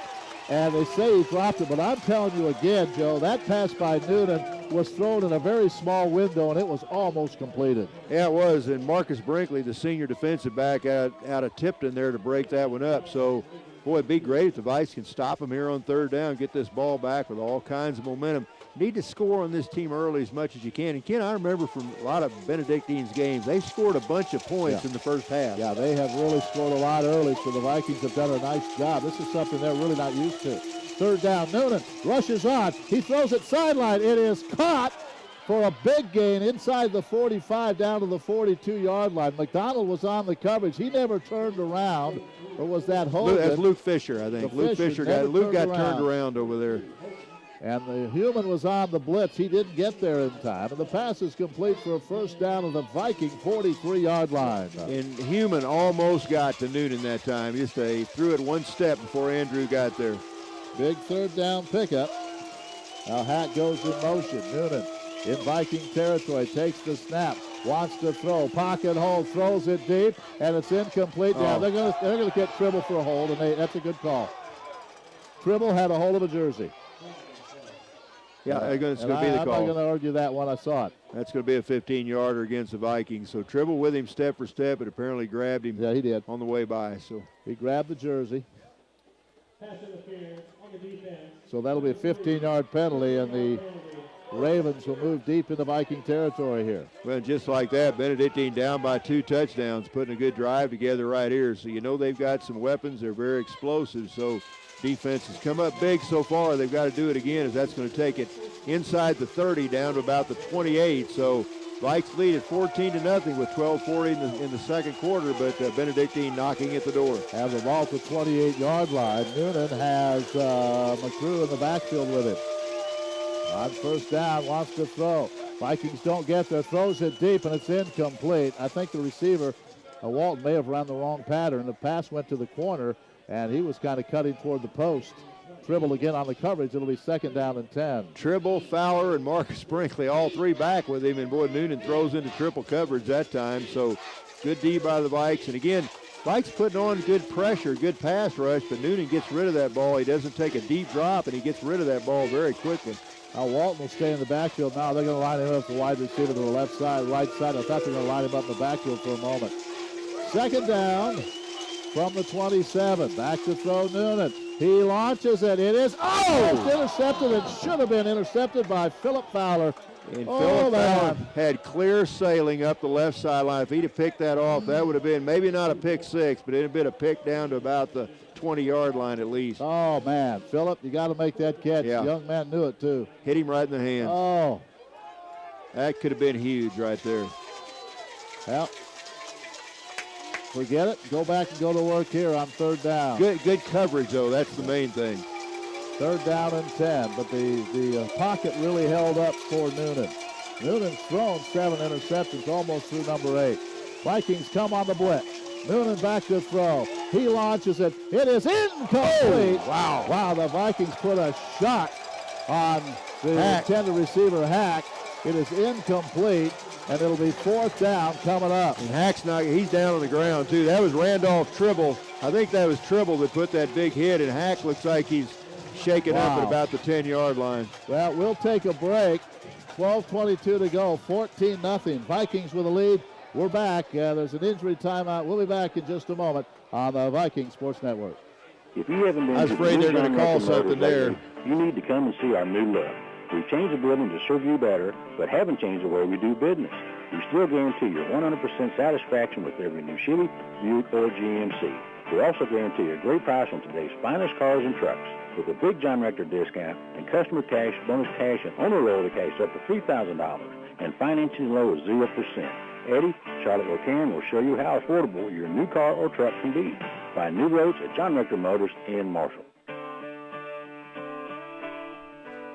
and they say he dropped it. But I'm telling you again, Joe, that pass by Noonan was thrown in a very small window, and it was almost completed. Yeah, it was. And Marcus Brinkley, the senior defensive back out of Tipton there to break that one up. So, boy, it'd be great if the Vikes can stop him here on 3rd down, get this ball back with all kinds of momentum. Need to score on this team early as much as you can. And Ken, I remember from a lot of Benedictine's games, they scored a bunch of points in the first half. Yeah, they have really scored a lot early, so the Vikings have done a nice job. This is something they're really not used to. 3rd down, Noonan rushes on. He throws it sideline. It is caught for a big gain inside the 45 down to the 42-yard line. McDonald was on the coverage. He never turned around. Or was that Hogan? That's Luke Fisher, I think. Luke got turned around over there. And the Human was on the blitz. He didn't get there in time. And the pass is complete for a 1st down of the Viking 43-yard line. And Human almost got to Noonan that time. He threw it one step before Andrew got there. Big 3rd down pickup. Now Hack goes in motion. Noonan in Viking territory, takes the snap, wants to throw, pocket hold, throws it deep, and it's incomplete. Oh. Yeah, they're gonna get Tribble for a hold, and that's a good call. Tribble had a hold of a jersey. Yeah, it's going to be the call. I'm not going to argue that one. I saw it. That's going to be a 15-yarder against the Vikings. So Tribble with him step for step, but apparently grabbed him. Yeah, he did. On the way by. So he grabbed the jersey. So that'll be a 15-yard penalty, and the Ravens will move deep into Viking territory here. Well, just like that, Benedictine down by 2 touchdowns, putting a good drive together right here. So you know they've got some weapons. They're very explosive. So defense has come up big so far. They've got to do it again, as that's going to take it inside the 30 down to about the 28. So Vikes lead at 14-0 with 12:40 in the second quarter, but Benedictine knocking at the door. Have the ball at the 28-yard line. Noonan has McGrew in the backfield with it. On 1st down, wants to throw. Vikings don't get there, throws it deep, and it's incomplete. I think the receiver, Walton, may have run the wrong pattern. The pass went to the corner, and he was kind of cutting toward the post. Tribble again on the coverage. It'll be 2nd down and 10. Tribble, Fowler, and Marcus Brinkley, all 3 back with him, and boy, Noonan throws into triple coverage that time. So good D by the Vikes. And again, Vikes putting on good pressure, good pass rush, but Noonan gets rid of that ball. He doesn't take a deep drop, and he gets rid of that ball very quickly. Now Walton will stay in the backfield. Now they're going to line him up for wide receiver to the left side, right side. I thought they were going to line him up in the backfield for a moment. 2nd down from the 27. Back to throw Noonan. He launches it. It is, it's intercepted. It should have been intercepted by Philip Fowler. And Philip Fowler had clear sailing up the left sideline. If he'd have picked that off, that would have been maybe not a pick 6, but it would have been a pick down to about the 20-yard line at least. Oh, man. Philip, you got to make that catch. Yeah. The young man knew it, too. Hit him right in the hand. Oh. That could have been huge right there. Well, forget it. Go back and go to work here on 3rd down. Good coverage, though. That's the main thing. 3rd down and 10, but the pocket really held up for Noonan. Noonan's thrown 7 interceptions, almost through number 8. Vikings come on the blitz. Noonan back to throw. He launches it. It is incomplete. Wow. Wow, the Vikings put a shot on the intended receiver, Hack. It is incomplete, and it'll be 4th down coming up. And Hack's he's down on the ground, too. That was Randolph Tribble. I think that was Tribble that put that big hit, and Hack looks like he's shaking up at about the 10-yard line. Well, we'll take a break. 12:22 to go, 14-0. Vikings with a lead. We're back. There's an injury timeout. We'll be back in just a moment on the Viking Sports Network. If you haven't been I was afraid they're going to call something there. You need to come and see our new look. We've changed the building to serve you better, but haven't changed the way we do business. We still guarantee your 100% satisfaction with every new Chevy, Buick, or GMC. We also guarantee a great price on today's finest cars and trucks, with a big John Rector discount and customer cash, bonus cash, and owner loyalty cash up to $3,000, and financing low as 0%. Eddie, Charlotte Locan will show you how affordable your new car or truck can be. Find new roads at John Rector Motors in Marshall.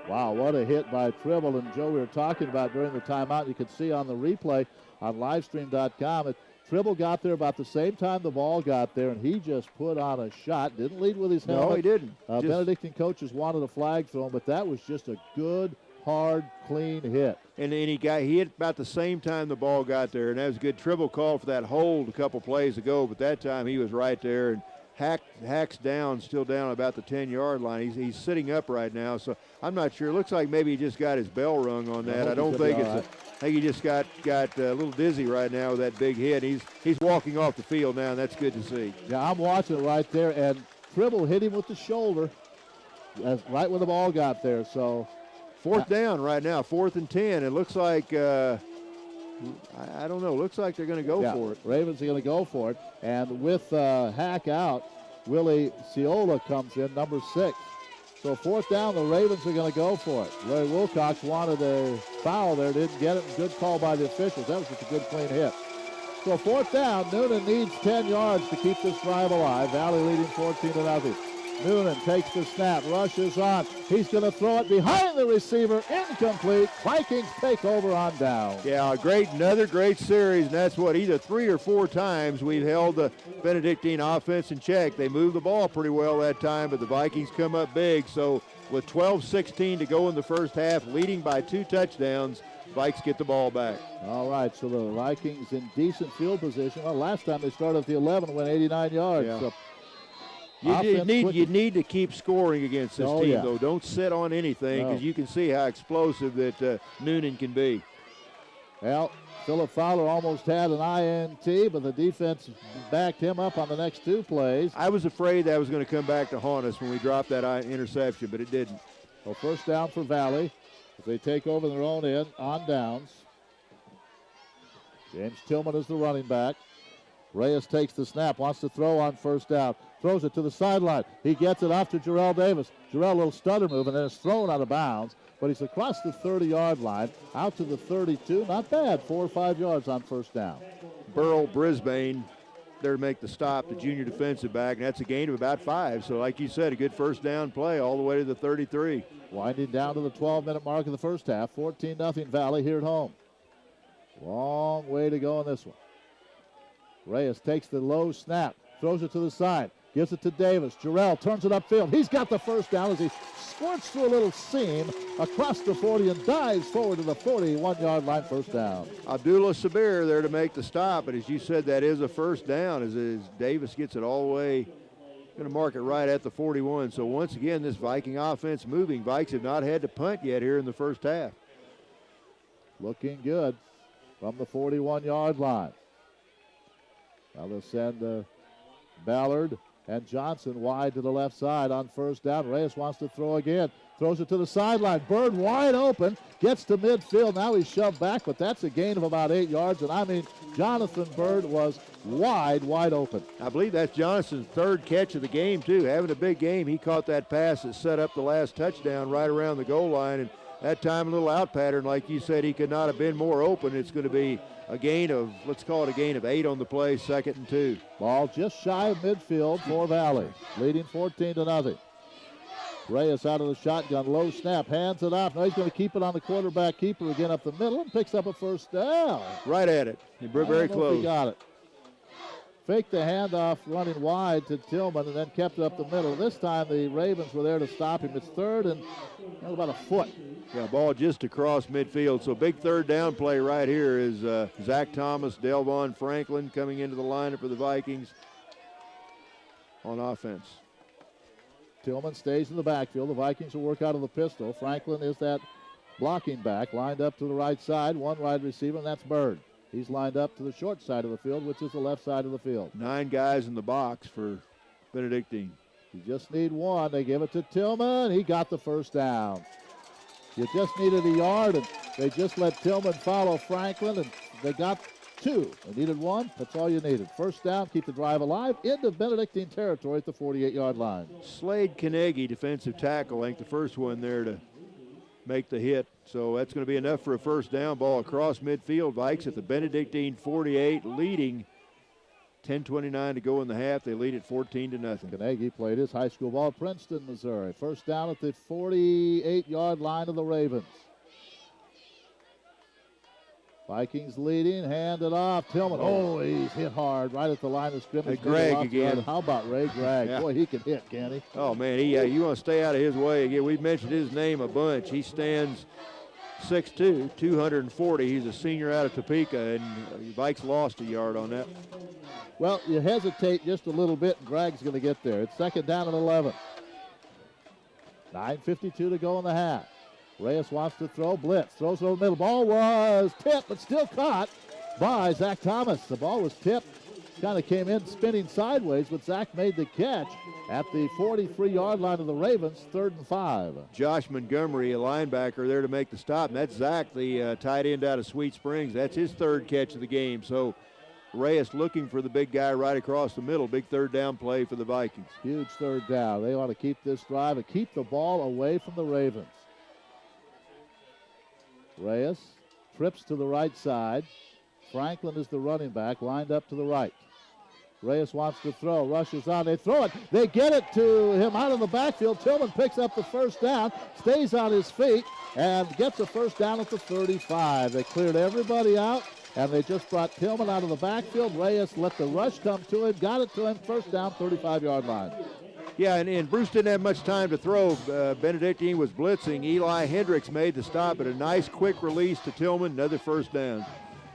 Wow, what a hit by Tribble. And Joe, we were talking about during the timeout. You could see on the replay on livestream.com that Tribble got there about the same time the ball got there, and he just put on a shot. Didn't lead with his helmet. No, he didn't. Benedictine coaches wanted a flag thrown, but that was just a good, hard, clean hit. And he hit about the same time the ball got there, and that was a good. Tribble called for that hold a couple plays ago, but that time he was right there, and Hack's down, still down about the 10-yard line. He's sitting up right now, so I'm not sure. It looks like maybe he just got his bell rung on that. I don't think I think he just got a little dizzy right now with that big hit. He's walking off the field now, and that's good to see. Yeah, I'm watching it right there, and Tribble hit him with the shoulder right when the ball got there. So fourth down right now, 4th and 10. It looks like I don't know. Looks like they're going to go for it. Ravens are going to go for it. And with Hack out, Willie Ciola comes in, number 6. So 4th down, the Ravens are going to go for it. Larry Wilcox wanted a foul there, didn't get it. Good call by the officials. That was just a good, clean hit. So 4th down, Noonan needs 10 yards to keep this drive alive. Valley leading 14-0. Noonan takes the snap, rushes on. He's going to throw it behind the receiver, incomplete. Vikings take over on down. Yeah, another great series, and that's what, either 3 or 4 times we've held the Benedictine offense in check. They moved the ball pretty well that time, but the Vikings come up big. So with 12-16 to go in the first half, leading by 2 touchdowns, Vikes get the ball back. All right, so the Vikings in decent field position. Well, last time they started at the 11, went 89 yards. Yeah. So you need to keep scoring against this team, though. Don't sit on anything, because you can see how explosive that Noonan can be. Well, Philip Fowler almost had an INT, but the defense backed him up on the next 2 plays. I was afraid that was going to come back to haunt us when we dropped that interception, but it didn't. Well, first down for Valley. If they take over their own end on downs. James Tillman is the running back. Reyes takes the snap, wants to throw on first down. Throws it to the sideline. He gets it off to Jarrell Davis. Jarrell, a little stutter move, and then it's thrown out of bounds. But he's across the 30-yard line, out to the 32. Not bad, 4 or 5 yards on first down. Burl Brisbane there to make the stop, the junior defensive back, and that's a gain of about 5. So like you said, a good first down play all the way to the 33. Winding down to the 12-minute mark of the first half. 14-0 Valley here at home. Long way to go in this one. Reyes takes the low snap, throws it to the side, gives it to Davis. Jarrell turns it upfield. He's got the first down as he squirts through a little seam across the 40 and dives forward to the 41-yard line, first down. Abdullah Sabir there to make the stop, but as you said, that is a first down as Davis gets it all the way. Going to mark it right at the 41. So once again, this Viking offense moving. Vikes have not had to punt yet here in the first half. Looking good from the 41-yard line. Now they'll send Ballard and Johnson wide to the left side on first down. Reyes wants to throw again. Throws it to the sideline. Bird wide open. Gets to midfield. Now he's shoved back, but that's a gain of about 8 yards. And I mean, Jonathan Bird was wide open. I believe that's Johnson's 3rd catch of the game, too. Having a big game, he caught that pass that set up the last touchdown right around the goal line. And that time, a little out pattern, like you said, he could not have been more open. It's going to be a gain of, let's call it a gain of 8 on the play, 2nd and 2. Ball just shy of midfield for Valley, leading 14-0. Reyes out of the shotgun, low snap, hands it off. Now he's going to keep it on the quarterback keeper again up the middle and picks up a first down. Right at it. Very close. He got it. Faked the handoff running wide to Tillman and then kept it up the middle. This time the Ravens were there to stop him. It's 3rd and about a foot. Yeah, ball just across midfield. So big 3rd down play right here is Zach Thomas, Delvon Franklin coming into the lineup for the Vikings on offense. Tillman stays in the backfield. The Vikings will work out of the pistol. Franklin is that blocking back, lined up to the right side. One wide receiver, and that's Bird. He's lined up to the short side of the field, which is the left side of the field. 9 guys in the box for Benedictine. You just need one. They give it to Tillman. He got the first down. You just needed a yard, and they just let Tillman follow Franklin, and they got 2. They needed 1. That's all you needed. First down, keep the drive alive. Into Benedictine territory at the 48-yard line. Slade Carnegie, defensive tackle, I think the first one there to make the hit. So that's going to be enough for a first down. Ball across midfield. Vikes at the Benedictine 48, leading. 10:29 to go in the half. They lead at 14-0. Carnegie played his high school ball at Princeton, Missouri. First down at the 48-yard line of the Ravens. Vikings leading, handed off. Tillman, oh, he's hit hard right at the line of scrimmage. Greg again. How about Ray Gregg? Yeah. Boy, he can hit, can he? Oh, man, you want to stay out of his way. Again, we've mentioned his name a bunch. He stands 6'2", 240. He's a senior out of Topeka, and Vikes lost a yard on that. Well, you hesitate just a little bit, and Gregg's going to get there. It's second down and 11. 9:52 to go in the half. Reyes wants to throw, blitz, throws over the middle. Ball was tipped, but still caught by Zach Thomas. The ball was tipped, kind of came in spinning sideways, but Zach made the catch at the 43-yard line of the Ravens, 3rd and 5. Josh Montgomery, a linebacker, there to make the stop, and that's Zach, the tight end out of Sweet Springs. That's his 3rd catch of the game. So Reyes looking for the big guy right across the middle. Big 3rd down play for the Vikings. Huge 3rd down. They want to keep this drive and keep the ball away from the Ravens. Reyes trips to the right side. Franklin is the running back, lined up to the right. Reyes wants to throw, rushes on, they throw it. They get it to him out of the backfield. Tillman picks up the first down, stays on his feet, and gets a first down at the 35. They cleared everybody out, and they just brought Tillman out of the backfield. Reyes let the rush come to him, got it to him, first down, 35-yard line. Yeah, and Bruce didn't have much time to throw. Benedictine was blitzing. Eli Hendricks made the stop, but a nice quick release to Tillman, another first down.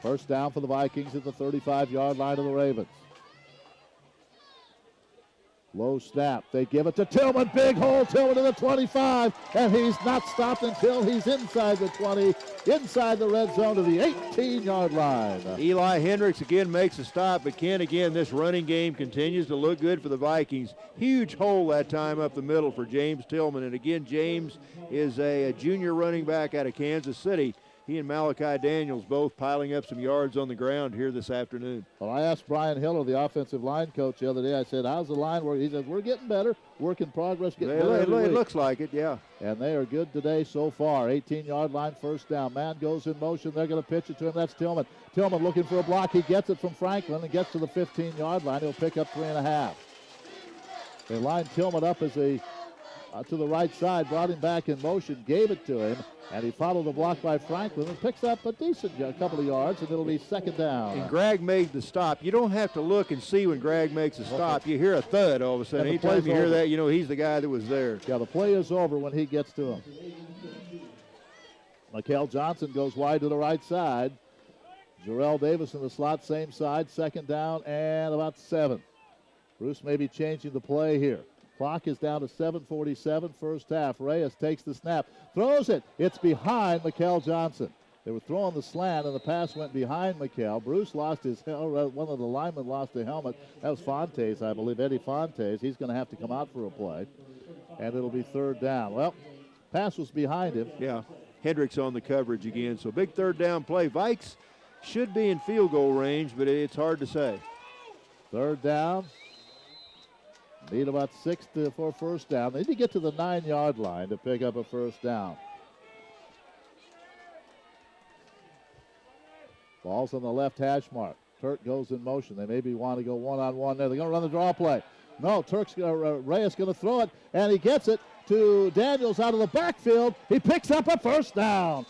First down for the Vikings at the 35-yard line of the Ravens. Low snap. They give it to Tillman. Big hole. Tillman to the 25. And he's not stopped until he's inside the 20, inside the red zone to the 18-yard line. Eli Hendricks again makes a stop, but Ken, again, this running game continues to look good for the Vikings. Huge hole that time up the middle for James Tillman. And again, James is a junior running back out of Kansas City. He and Malachi Daniels both piling up some yards on the ground here this afternoon. Well, I asked Brian Hiller, the offensive line coach, the other day. I said, how's the line work? He said, we're getting better. Work in progress, getting better every week. It looks like it, yeah. And they are good today so far. 18-yard line, first down. Man goes in motion. They're going to pitch it to him. That's Tillman. Tillman looking for a block. He gets it from Franklin and gets to the 15-yard line. He'll pick up 3.5. They lined Tillman up as a to the right side, brought him back in motion, gave it to him, and he followed the block by Franklin and picks up a decent couple of yards, and it'll be second down. And Greg made the stop. You don't have to look and see when Greg makes a stop. You hear a thud all of a sudden. Anytime you hear that, you know he's the guy that was there. Yeah, the play is over when he gets to him. Mikel Johnson goes wide to the right side. Jarrell Davis in the slot, same side, second down and about 7. Bruce may be changing the play here. Clock is down to 7:47, first half. Reyes takes the snap, throws it. It's behind Mikel Johnson. They were throwing the slant, and the pass went behind Mikel. Bruce lost his helmet. One of the linemen lost the helmet. That was Fontes, I believe, Eddie Fontes. He's going to have to come out for a play, and it'll be third down. Well, pass was behind him. Yeah, Hendricks on the coverage again. So big third down play. Vikes should be in field goal range, but it's hard to say. Third down. Need about 6 for first down. They need to get to the 9-yard line to pick up a first down. Ball's on the left hash mark. Turk goes in motion. They maybe want to go one-on-one there. They're going to run the draw play. No, Reyes going to throw it, and he gets it to Daniels out of the backfield. He picks up a first down.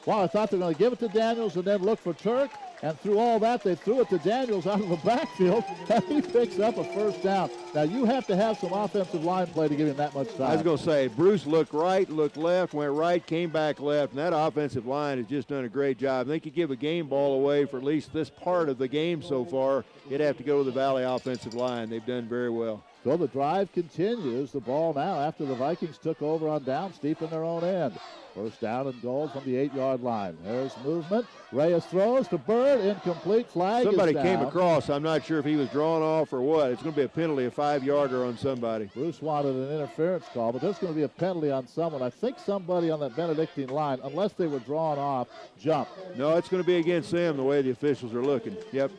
Wow, I thought they were going to give it to Daniels and then look for Turk. And through all that, they threw it to Daniels out of the backfield, and he picks up a first down. Now, you have to have some offensive line play to give him that much time. I was going to say, Bruce looked right, looked left, went right, came back left, and that offensive line has just done a great job. They could give a game ball away for at least this part of the game so far. It'd have to go to the Valley offensive line. They've done very well. So the drive continues. The ball now after the Vikings took over on downs deep in their own end. First down and goal from the 8-yard line. There's movement. Reyes throws to Bird. Incomplete. Flag Somebody is down. came across. I'm not sure if he was drawn off or what. It's going to be a penalty, a 5-yarder on somebody. Bruce wanted an interference call, but there's going to be a penalty on someone. I think somebody on that Benedictine line, unless they were drawn off, jumped. No, it's going to be against them the way the officials are looking. Yep.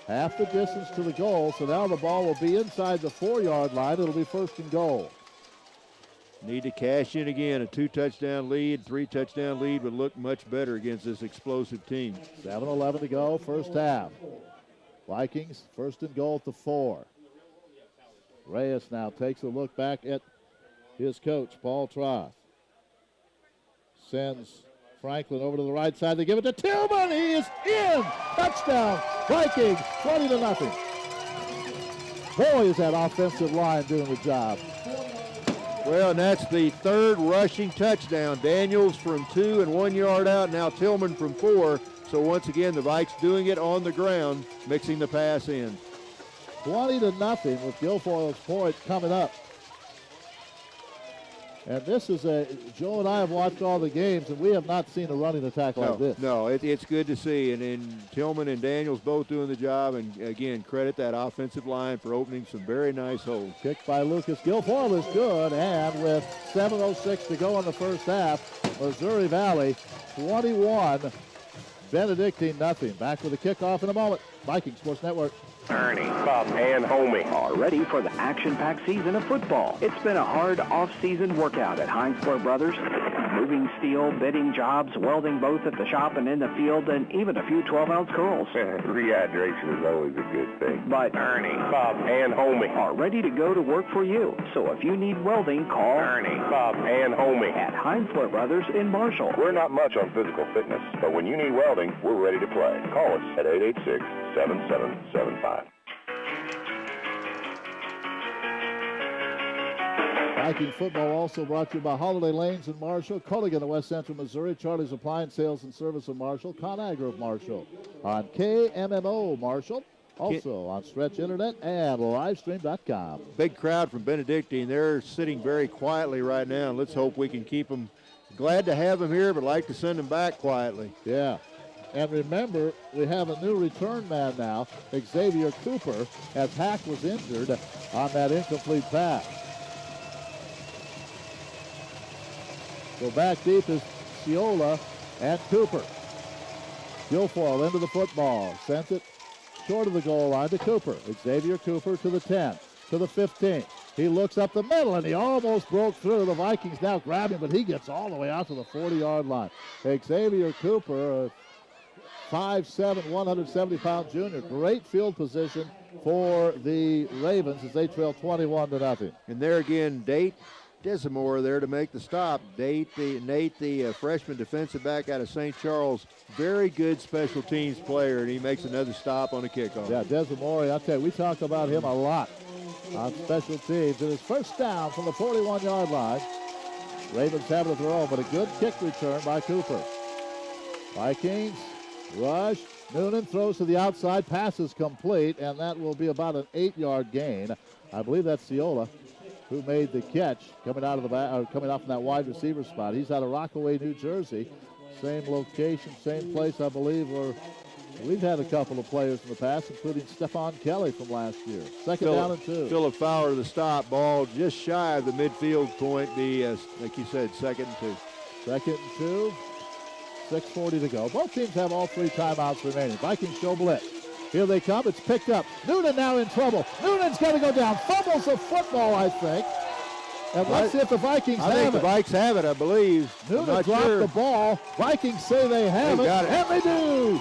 Half the distance to the goal, so now the ball will be inside the 4-yard line. It'll be first and goal. Need to cash in again. A 2-touchdown lead, 3-touchdown lead would look much better against this explosive team. 7:11 to go, first half. Vikings first and goal at the 4. Reyes now takes a look back at his coach, Paul Troth. Sends Franklin over to the right side. They give it to Tillman. He is in. Touchdown. Vikings 20-0. Boy, is that offensive line doing the job. Well, and that's the third rushing touchdown. Daniels from 2 and 1 yard out. Now Tillman from 4. So once again, the Vikes doing it on the ground, mixing the pass in. 20-0 with Guilfoyle's point coming up. And this is Joe and I have watched all the games, and we have not seen a running attack like this. No, it's good to see. And Tillman and Daniels both doing the job. And again, credit that offensive line for opening some very nice holes. Kicked by Lucas. Guilfoyle is good. And with 7:06 to go in the first half, Missouri Valley 21, Benedictine nothing. Back with the kickoff in a moment. Viking Sports Network. Ernie, Bob, and Homie are ready for the action-packed season of football. It's been a hard off-season workout at Heinz Brothers. Moving steel, bending jobs, welding both at the shop and in the field, and even a few 12-ounce curls. Rehydration is always a good thing. But Ernie, Bob, and Homie are ready to go to work for you. So if you need welding, call Ernie, Bob, and Homie at Heinz Brothers in Marshall. We're not much on physical fitness, but when you need welding, we're ready to play. Call us at 886-7775. Viking football also brought to you by Holiday Lanes in Marshall, Culligan of West Central Missouri, Charlie's Appliance Sales and Service of Marshall, ConAgra of Marshall, on KMMO Marshall, also on Stretch Internet and Livestream.com. Big crowd from Benedictine. They're sitting very quietly right now. Let's hope we can keep them. Glad to have them here, but like to send them back quietly. Yeah. And remember, we have a new return man now, Xavier Cooper, as Hack was injured on that incomplete pass. So back deep is Ciola and Cooper. Guilfoyle into the football. Sends it short of the goal line to Cooper. Xavier Cooper to the 10, to the 15. He looks up the middle, and he almost broke through. The Vikings now grab him, but he gets all the way out to the 40-yard line. Xavier Cooper, 5'7", 170-pound junior. Great field position for the Ravens as they trail 21-0. And there again, Nate Desimore there to make the stop. Nate, the freshman defensive back out of St. Charles, very good special teams player, and he makes another stop on the kickoff. Yeah, Desimore, I'll tell you, we talk about him a lot on special teams. It is first down from the 41-yard line. Ravens have it at their own, but a good kick return by Cooper. Vikings rush. Noonan throws to the outside. Pass is complete, and that will be about an 8-yard gain. I believe that's Ciola who made the catch coming out of the coming off from that wide receiver spot. He's out of Rockaway, New Jersey. Same location, same place, I believe, where we've had a couple of players in the past, including Stephon Kelly from last year. Second down and 2. Philip Fowler, the stop. Ball just shy of the midfield point. Like you said, 2nd and 2. 2nd and 2. 6:40 to go. Both teams have all 3 timeouts remaining. Vikings show blitz. Here they come. It's picked up. Noonan now in trouble. Noonan's got to go down. Fumbles the football, I think. And let's see if the Vikings have it. I think the Vikes have it, I believe. Noonan dropped the ball. Vikings say they have it, and they do.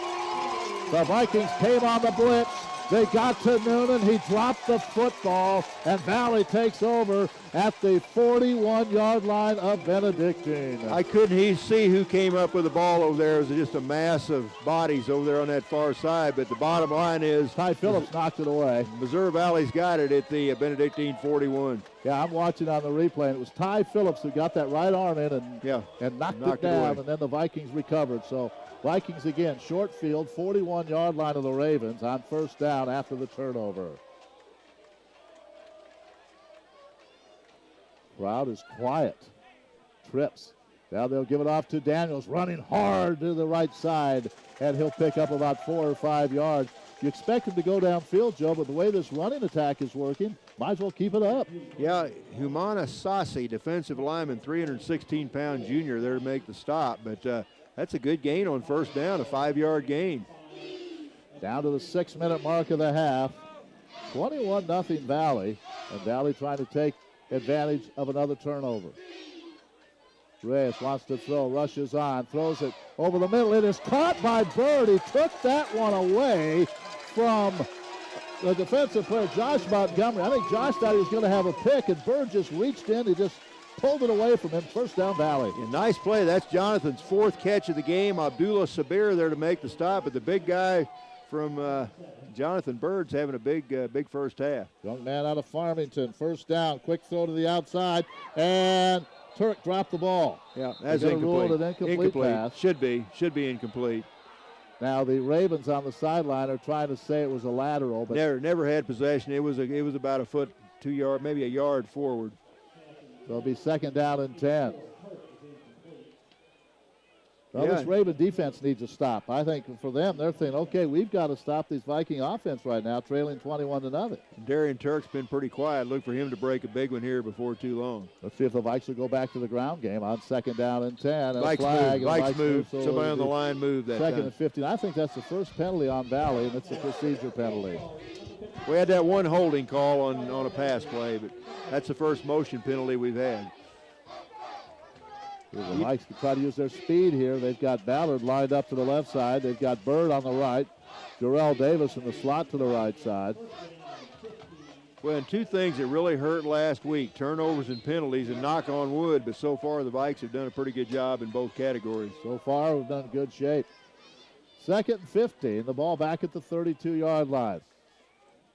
The Vikings came on the blitz. They got to Noonan. He dropped the football, and Valley takes over at the 41-yard line of Benedictine. I couldn't see who came up with the ball over there. It was just a mass of bodies over there on that far side. But the bottom line is Ty Phillips knocked it away. Missouri Valley's got it at the Benedictine 41. Yeah, I'm watching on the replay, and it was Ty Phillips who got that right arm in and knocked it down, and then the Vikings recovered. So Vikings again, short field, 41-yard line of the Ravens on first down after the turnover. Crowd is quiet. Trips. Now they'll give it off to Daniels, running hard to the right side, and he'll pick up about 4 or 5 yards. You expect him to go downfield, Joe, but the way this running attack is working, might as well keep it up. Yeah, Humana Sassi, defensive lineman, 316-pound junior there to make the stop, but that's a good gain on first down, a 5-yard gain. Down to the 6-minute mark of the half. 21-0 Valley, and Valley trying to take advantage of another turnover. Reyes wants to throw, rushes on, throws it over the middle. It is caught by Bird. He took that one away from the defensive player, Josh Montgomery. I think Josh thought he was going to have a pick, and Bird just reached in. He just pulled it away from him. First down, Valley. Yeah, nice play. That's Jonathan's 4th catch of the game. Abdullah Sabir there to make the stop, but the big guy from Jonathan Bird's having a big first half. Young man out of Farmington. First down. Quick throw to the outside, and Turk dropped the ball. Yeah, that's incomplete. incomplete. An incomplete pass. Should be incomplete. Now the Ravens on the sideline are trying to say it was a lateral, but never had possession. It was about a foot, 2 yard, maybe a yard forward. So it'll be second down and 10. Well, this Raven defense needs to stop. I think for them, they're thinking, okay, we've got to stop this Viking offense right now, trailing 21-0. Darian Turk's been pretty quiet. Look for him to break a big one here before too long. Let's see if the Vikes will go back to the ground game on second down and 10. And Vikes move. So somebody on the line moved that second time. and 15. I think that's the first penalty on Valley, and it's a procedure penalty. We had that one holding call on a pass play, but that's the first motion penalty we've had. The Vikes can try to use their speed here. They've got Ballard lined up to the left side. They've got Bird on the right. Jarrell Davis in the slot to the right side. Well, and two things that really hurt last week, turnovers and penalties, and knock on wood, but so far the Vikes have done a pretty good job in both categories. So far we've done good shape. Second and 15, the ball back at the 32-yard line.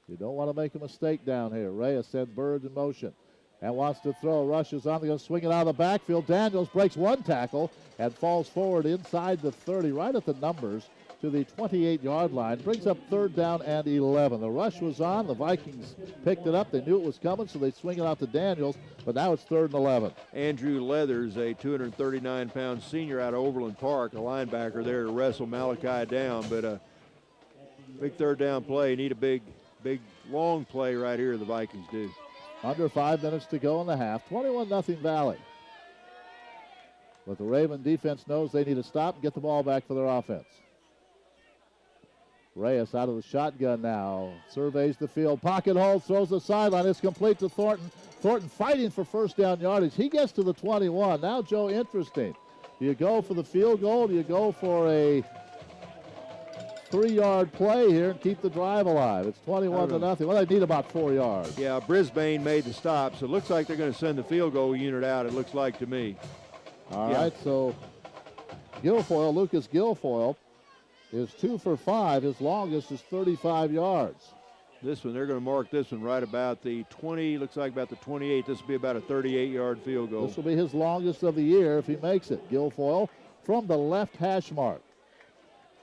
You don't want to make a mistake down here. Reyes sends Bird in motion and wants to throw. Rushes on. They're going to swing it out of the backfield. Daniels breaks one tackle and falls forward inside the 30, right at the numbers, to the 28-yard line. Brings up third down and 11. The rush was on. The Vikings picked it up. They knew it was coming, so they swing it out to Daniels, but now it's third and 11. Andrew Leathers, a 239-pound senior out of Overland Park, a linebacker there to wrestle Malachi down, but a big third down play. Need a big, long play right here, the Vikings do. Under 5 minutes to go in the half. 21-0 Valley. But the Raven defense knows they need to stop and get the ball back for their offense. Reyes out of the shotgun now. Surveys the field. Pocket hold. Throws the sideline. It's complete to Thornton. Thornton fighting for first down yardage. He gets to the 21. Now, Joe, interesting. Do you go for the field goal? Do you go for a 3-yard play here and keep the drive alive? It's 21-0. Well, they need about 4 yards. Yeah, Brisbane made the stop, so it looks like they're going to send the field goal unit out, it looks like to me. All right, so Guilfoyle, Lucas Guilfoyle, is 2 for 5. His longest is 35 yards. This one, they're going to mark this one right about the 20, looks like about the 28. This will be about a 38-yard field goal. This will be his longest of the year if he makes it. Guilfoyle from the left hash mark.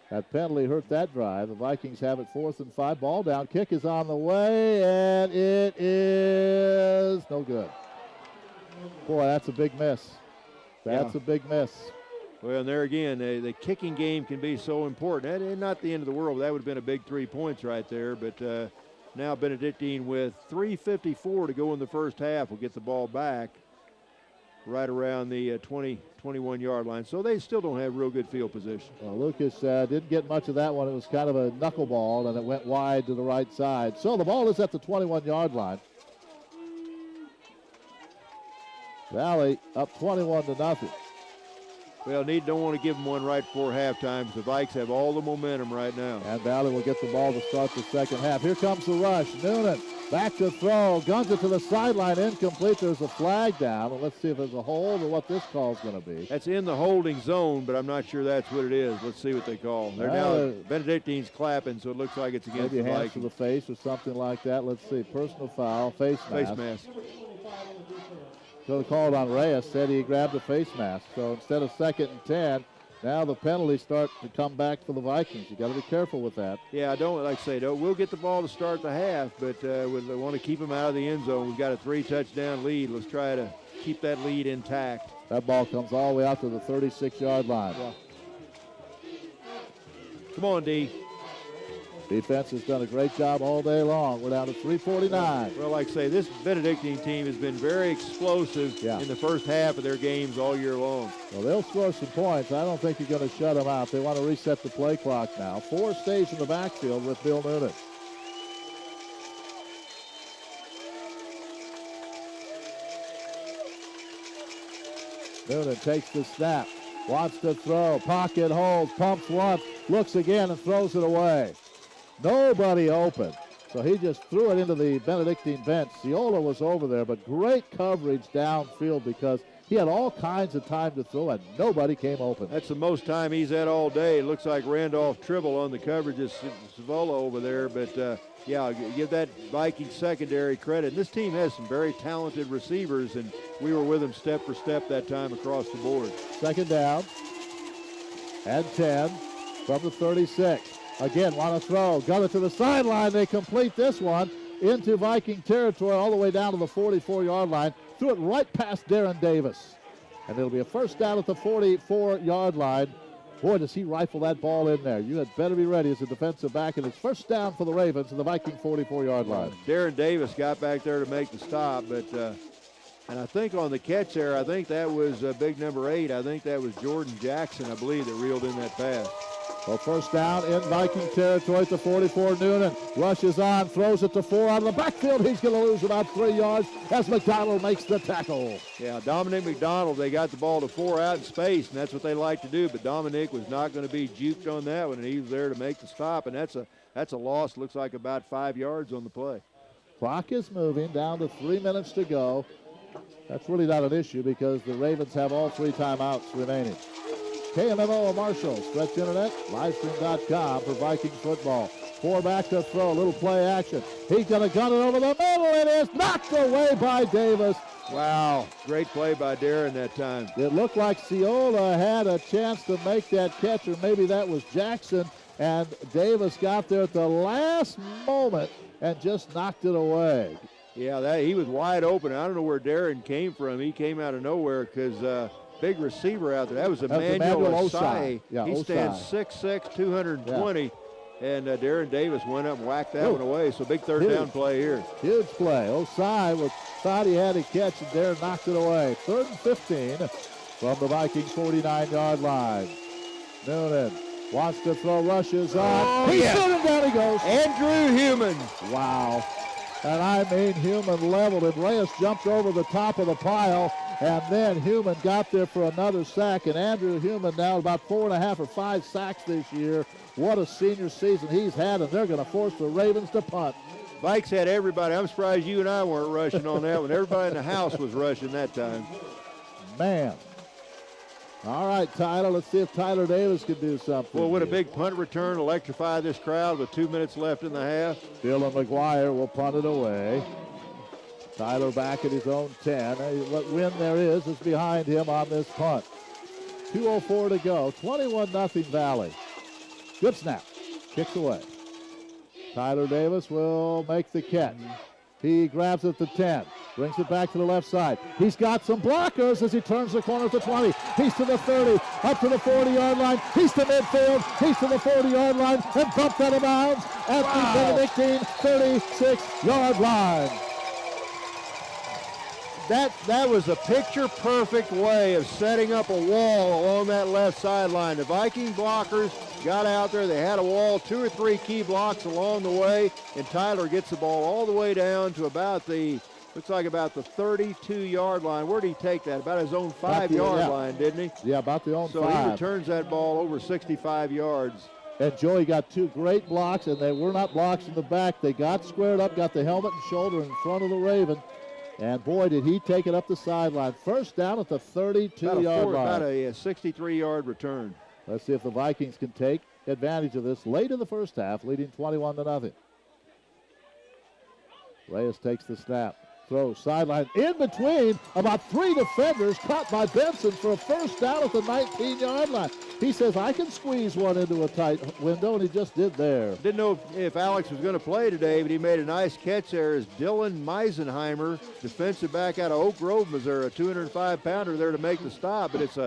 That penalty hurt that drive. The Vikings have it 4th and 5. Ball down. Kick is on the way, and it is no good. Boy, that's a big miss. That's a big miss. Well, and there again, the kicking game can be so important. And not the end of the world. That would have been a big 3 points right there. But now Benedictine with 3:54 to go in the first half will get the ball back right around the 21-yard line. So they still don't have real good field position. Well, Lucas didn't get much of that one. It was kind of a knuckleball, and it went wide to the right side. So the ball is at the 21-yard line. Valley up 21-0. Well, don't want to give them one right before halftime because the Vikes have all the momentum right now. And Valley will get the ball to start the second half. Here comes the rush. Noonan back to throw. Guns it to the sideline. Incomplete. There's a flag down. And let's see if there's a hold or what this call is going to be. That's in the holding zone, but I'm not sure that's what it is. Let's see what they call. They're now Benedictine's clapping, so it looks like it's against maybe the hands Vikings. to the face or something like that. Let's see. Personal foul. Face mask. So they called on Reyes, said he grabbed a face mask. So instead of 2nd and 10, now the penalties start to come back for the Vikings. You got to be careful with that. Yeah, we'll get the ball to start the half, but we want to keep them out of the end zone. We've got a 3-touchdown lead. Let's try to keep that lead intact. That ball comes all the way out to the 36-yard line. Yeah. Come on, D. Defense has done a great job all day long. We're down to 3:49. Well, like I say, this Benedictine team has been very explosive in the first half of their games all year long. Well, they'll score some points. I don't think you're going to shut them out. They want to reset the play clock now. 4 stays in the backfield with Bill Noonan. Noonan takes the snap, wants to throw, pocket holds, pumps once, looks again and throws it away. Nobody open. So he just threw it into the Benedictine bench. Ciola was over there, but great coverage downfield because he had all kinds of time to throw and nobody came open. That's the most time he's had all day. It looks like Randolph Tribble on the coverage of Savola over there, but yeah, give that Viking secondary credit. And this team has some very talented receivers, and we were with them step for step that time across the board. Second down and 10 from the 36. Again, want to throw, got it to the sideline. They complete this one into Viking territory all the way down to the 44-yard line. Threw it right past Darren Davis. And it'll be a first down at the 44-yard line. Boy, does he rifle that ball in there. You had better be ready as a defensive back, and it's first down for the Ravens at the Viking 44-yard line. Darren Davis got back there to make the stop, but and I think on the catch there, I think that was big number 8. I think that was Jordan Jackson, I believe, that reeled in that pass. Well, first down in Viking territory at the 44. Noonan rushes on, throws it to 4 out of the backfield. He's going to lose about 3 yards as McDonald makes the tackle. Yeah, Dominic McDonald, they got the ball to 4 out in space, and that's what they like to do. But Dominic was not going to be juked on that one, and he was there to make the stop. And that's a loss. Looks like about 5 yards on the play. Clock is moving down to 3 minutes to go. That's really not an issue because the Ravens have all 3 timeouts remaining. KMMO of Marshall, Stretch Internet, livestream.com for Viking football. 4 back to throw, a little play action. He's going to gun it over the middle. It is knocked away by Davis. Wow, great play by Darren that time. It looked like Ciola had a chance to make that catch, or maybe that was Jackson, and Davis got there at the last moment and just knocked it away. Yeah, he was wide open. I don't know where Darren came from. He came out of nowhere because big receiver out there. That was Emmanuel Osai. Yeah, he stands 6'6", 220. Yeah. And Darren Davis went up and whacked that one away. So big third down play here. Huge play. Osai thought he had a catch, and Darren knocked it away. 3rd and 15 from the Viking 49-yard line. Noonan wants to throw, rushes on. He's shooting, down he goes. Andrew Human. Wow. And I mean, Human leveled him. Reyes jumped over the top of the pile, and then Human got there for another sack. And Andrew Human now about 4.5 or 5 sacks this year. What a senior season he's had, and they're going to force the Ravens to punt. Vikes had everybody. I'm surprised you and I weren't rushing on that one. Everybody in the house was rushing that time. Man. All right, Tyler, let's see if Tyler Davis can do something. Well, would a big punt return electrify this crowd with 2 minutes left in the half? Dylan McGuire will punt it away. Tyler back at his own 10. What win there is behind him on this punt. 2:04 to go. 21-0 Valley. Good snap. Kicks away. Tyler Davis will make the catch. He grabs it at the 10. Brings it back to the left side. He's got some blockers as he turns the corner at the 20. He's to the 30. Up to the 40-yard line. He's to midfield. He's to the 40-yard line. And bumped out of bounds at the Benedictine 36-yard line. That was a picture-perfect way of setting up a wall along that left sideline. The Viking blockers got out there. They had a wall, 2 or 3 key blocks along the way, and Tyler gets the ball all the way down to about the 32-yard line. Where did he take that? About his own 5-yard line, didn't he? Yeah, about the own 5. So he returns that ball over 65 yards. And Joey got 2 great blocks, and they were not blocks in the back. They got squared up, got the helmet and shoulder in front of the Raven. And boy, did he take it up the sideline. First down at the 32-yard line. About a 63-yard return. Let's see if the Vikings can take advantage of this late in the first half, leading 21-0. Reyes takes the snap. Throws sideline in between about 3 defenders, caught by Benson for a first down at the 19-yard line. He says, I can squeeze one into a tight window, and he just did there. Didn't know if Alex was going to play today, but he made a nice catch there as Dylan Meisenheimer, defensive back out of Oak Grove, Missouri, a 205-pounder there to make the stop, but it's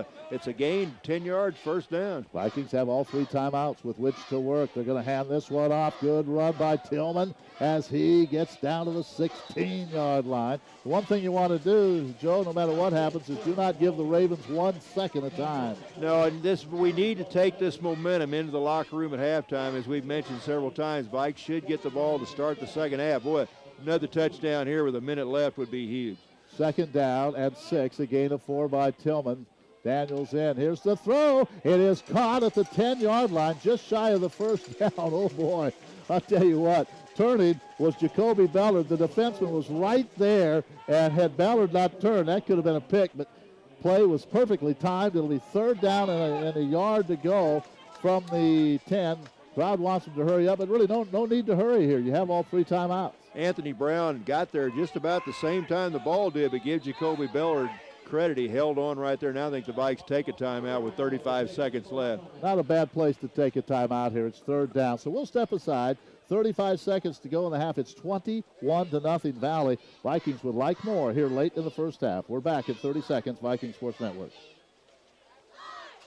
a gain, 10 yards, first down. Vikings have all 3 timeouts with which to work. They're going to hand this one off. Good run by Tillman as he gets down to the 16-yard line. The one thing you want to do, Joe, no matter what happens, is do not give the Ravens 1 second at a time. No, and we need to take this momentum into the locker room at halftime. As we've mentioned several times, Vikes should get the ball to start the second half. Boy, another touchdown here with a minute left would be huge. Second down and 6, a gain of 4 by Tillman. Daniels in. Here's the throw. It is caught at the 10-yard line, just shy of the first down. Oh, boy. I'll tell you what. Turning was Jacoby Bellard. The defenseman was right there, and had Bellard not turned, that could have been a pick, but play was perfectly timed. It'll be third down and a yard to go from the 10. Crowd wants them to hurry up, but really no need to hurry here. You have all 3 timeouts. Anthony Brown got there just about the same time the ball did, but give Jacoby Bellard credit. He held on right there. Now I think the Vikes take a timeout with 35 seconds left. Not a bad place to take a timeout here. It's third down. So we'll step aside. 35 seconds to go in the half. It's 21-0 Valley. Vikings would like more here late in the first half. We're back in 30 seconds. Viking Sports Network.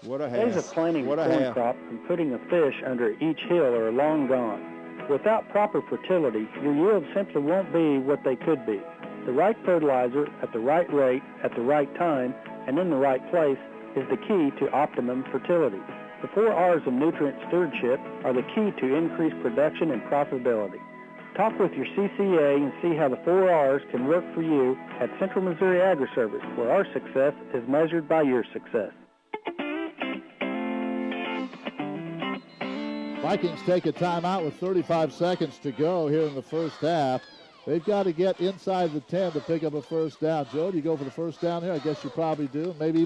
What a half. Days of planting a corn crop and putting a fish under each hill are long gone. Without proper fertility, your yields simply won't be what they could be. The right fertilizer at the right rate, at the right time, and in the right place is the key to optimum fertility. The 4 R's of nutrient stewardship are the key to increased production and profitability. Talk with your CCA and see how the 4 R's can work for you at Central Missouri Agri-Service, where our success is measured by your success. Vikings take a timeout with 35 seconds to go here in the first half. They've got to get inside the 10 to pick up a first down. Joe, do you go for the first down here? I guess you probably do. Maybe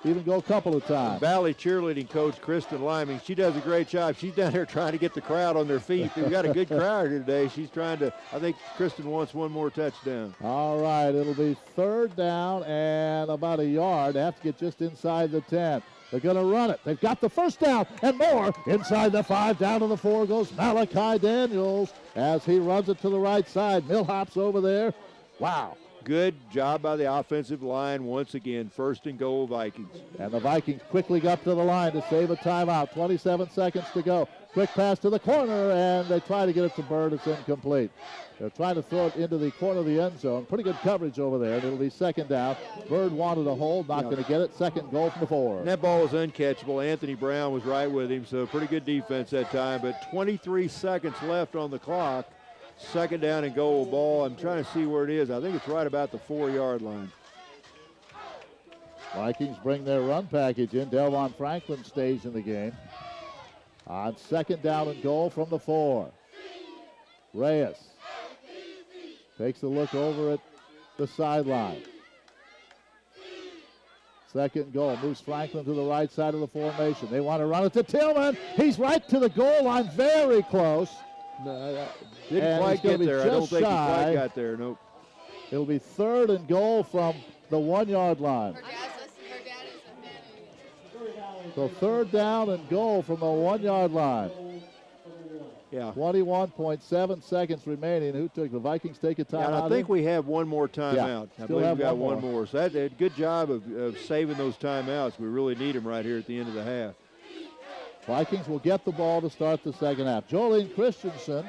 even go a couple of times. Valley cheerleading coach Kristen Liming, she does a great job. She's down there trying to get the crowd on their feet. We've got a good crowd here today. She's trying to, I think Kristen wants one more touchdown. All right, it'll be third down and about a yard. They have to get just inside the 10. They're going to run it. They've got the first down and more. Inside the 5, down to the 4 goes Malachi Daniels as he runs it to the right side. Millhops over there. Wow. Good job by the offensive line once again. First and goal, Vikings. And the Vikings quickly got to the line to save a timeout. 27 seconds to go. Quick pass to the corner, and they try to get it to Bird. It's incomplete. They're trying to throw it into the corner of the end zone. Pretty good coverage over there. It'll be second down. Bird wanted a hold, not going to get it. Second goal from the 4. And that ball was uncatchable. Anthony Brown was right with him, so pretty good defense that time. But 23 seconds left on the clock. Second down and goal ball. I'm trying to see where it is. I think it's right about the 4-yard line. Vikings bring their run package in. Delvon Franklin stays in the game. On second down and goal from the 4. Reyes takes a look over at the sideline. Second goal. Moves Franklin to the right side of the formation. They want to run it to Tillman. He's right to the goal line. Very close. Didn't quite get there. I don't think he quite got there. Nope. It'll be third and goal from the 1-yard line. So third down and goal from the 1-yard line. Yeah. 21.7 seconds remaining. Who took the Vikings take a timeout? Yeah, I think we have one more timeout. Yeah, I believe we got one more. So that's a good job of saving those timeouts. We really need them right here at the end of the half. Vikings will get the ball to start the second half. Jolene Christensen,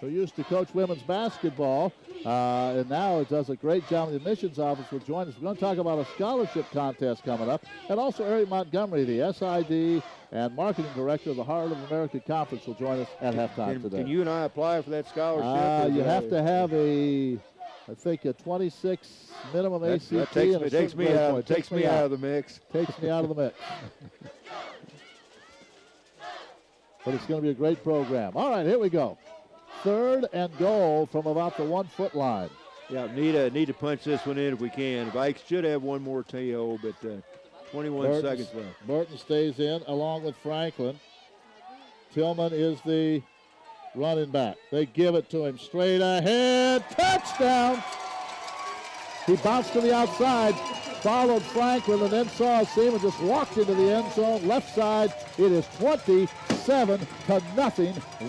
who used to coach women's basketball, and now does a great job in the admissions office, will join us. We're going to talk about a scholarship contest coming up. And also Eric Montgomery, the SID and marketing director of the Heart of America Conference, will join us at halftime today. Can you and I apply for that scholarship? You have to have I think a 26 minimum ACT. That takes me out of the mix. Takes me out of the mix. But it's going to be a great program. All right, here we go. Third and goal from about the 1-foot line. Yeah, need to punch this one in if we can. The Vikes should have one more TO, but 21 seconds left. Burton stays in along with Franklin. Tillman is the running back. They give it to him straight ahead. Touchdown! He bounced to the outside, followed Franklin, and then saw a seam and just walked into the end zone. Left side, it is 27-0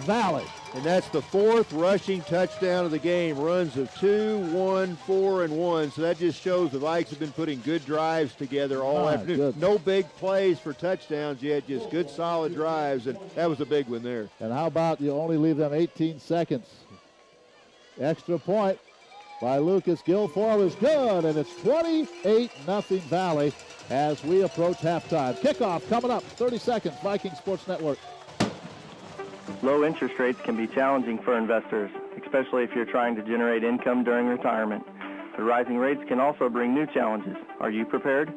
Valley. And that's the 4th rushing touchdown of the game. Runs of 2, 1, 4, and 1. So that just shows the Vikes have been putting good drives together all afternoon. Good. No big plays for touchdowns yet, just good solid drives, and that was a big one there. And how about you only leave them 18 seconds? Extra point by Lucas Guilfoyle is good, and it's 28-0 Valley as we approach halftime. Kickoff coming up, 30 seconds, Viking Sports Network. Low interest rates can be challenging for investors, especially if you're trying to generate income during retirement. The rising rates can also bring new challenges. Are you prepared?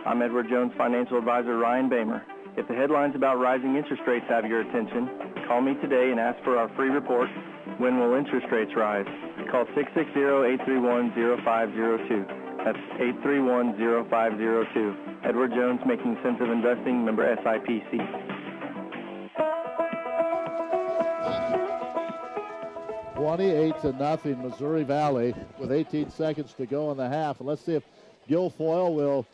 I'm Edward Jones Financial Advisor Ryan Bamer. If the headlines about rising interest rates have your attention, call me today and ask for our free report, When Will Interest Rates Rise? Call 660-831-0502. That's 831-0502. Edward Jones, Making Sense of Investing, member SIPC. (28-0), Missouri Valley with 18 seconds to go in the half. And let's see if Guilfoyle will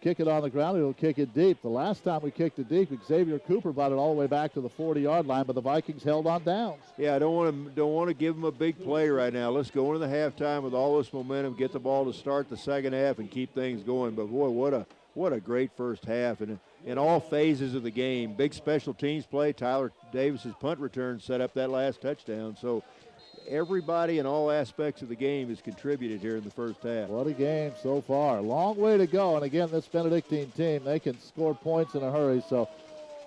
kick it on the ground. He'll kick it deep. The last time we kicked it deep, Xavier Cooper brought it all the way back to the 40-yard line, but the Vikings held on downs. Yeah, I don't want to give them a big play right now. Let's go into the halftime with all this momentum, get the ball to start the second half, and keep things going. But boy, what a great first half, and in all phases of the game. Big special teams play. Tyler Davis's punt return set up that last touchdown. So everybody in all aspects of the game has contributed here in the first half. What a game so far. Long way to go. And again, this Benedictine team, they can score points in a hurry. So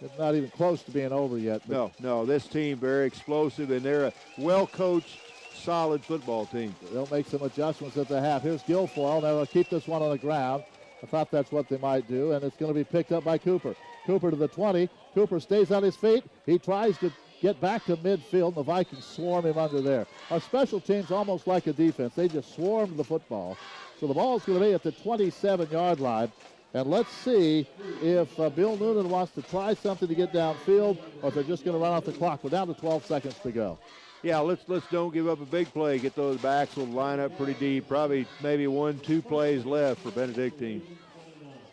it's not even close to being over yet. No, this team very explosive, and they're a well-coached, solid football team. They'll make some adjustments at the half. Here's Guilfoyle. Now they'll keep this one on the ground. I thought that's what they might do, and it's going to be picked up by Cooper. Cooper to the 20. Cooper stays on his feet. He tries to get back to midfield, and the Vikings swarm him under there. Our special teams almost like a defense. They just swarmed the football. So the ball's going to be at the 27-yard line. And let's see if Bill Noonan wants to try something to get downfield, or if they're just going to run off the clock. We're down to 12 seconds to go. Yeah, let's don't give up a big play. Get those backs will line up pretty deep. Probably maybe 1-2 plays left for Benedictine.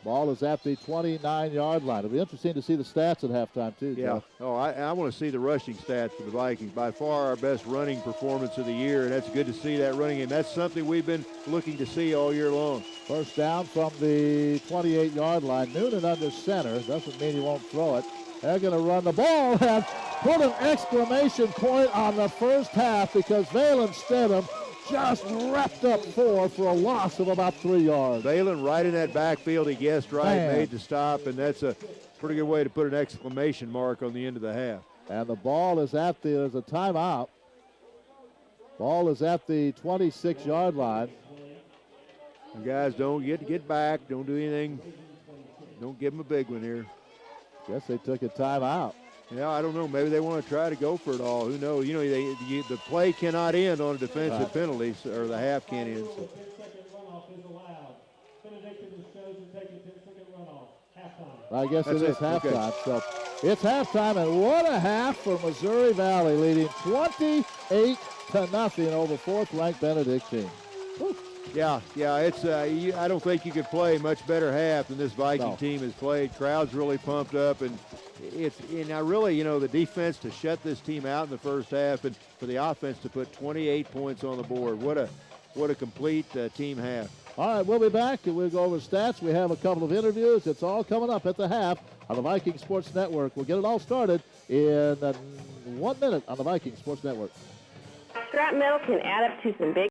Ball is at the 29-yard line. It'll be interesting to see the stats at halftime, too, Yeah. Jeff. Oh, I want to see the rushing stats for the Vikings. By far our best running performance of the year, and that's good to see that running game. That's something we've been looking to see all year long. First down from the 28-yard line. Noonan under center. Doesn't mean he won't throw it. They're going to run the ball and put an exclamation point on the first half because Valen Stedham just wrapped up 4 for a loss of about 3 yards. Valen right in that backfield. He guessed right, Man. made the stop, and that's a pretty good way to put an exclamation mark on the end of the half. And the ball is at there's a timeout. Ball is at the 26-yard line. You guys don't get back. Don't do anything. Don't give them a big one here. Guess they took a timeout. Yeah, I don't know. Maybe they want to try to go for it all. Who knows? You know, the play cannot end on a defensive penalty, or the half can't end. So. I guess it is halftime. Okay. So it's halftime, and what a half for Missouri Valley, leading 28-0 over fourth-ranked Benedictine. Whew. Yeah. It's I don't think you could play a much better half than this Viking team has played. Crowd's really pumped up, and I really, the defense to shut this team out in the first half, and for the offense to put 28 points on the board. What a complete team half. All right, we'll be back, and we'll go over stats. We have a couple of interviews. It's all coming up at the half on the Viking Sports Network. We'll get it all started in 1 minute on the Viking Sports Network. Scrap metal can add up to some big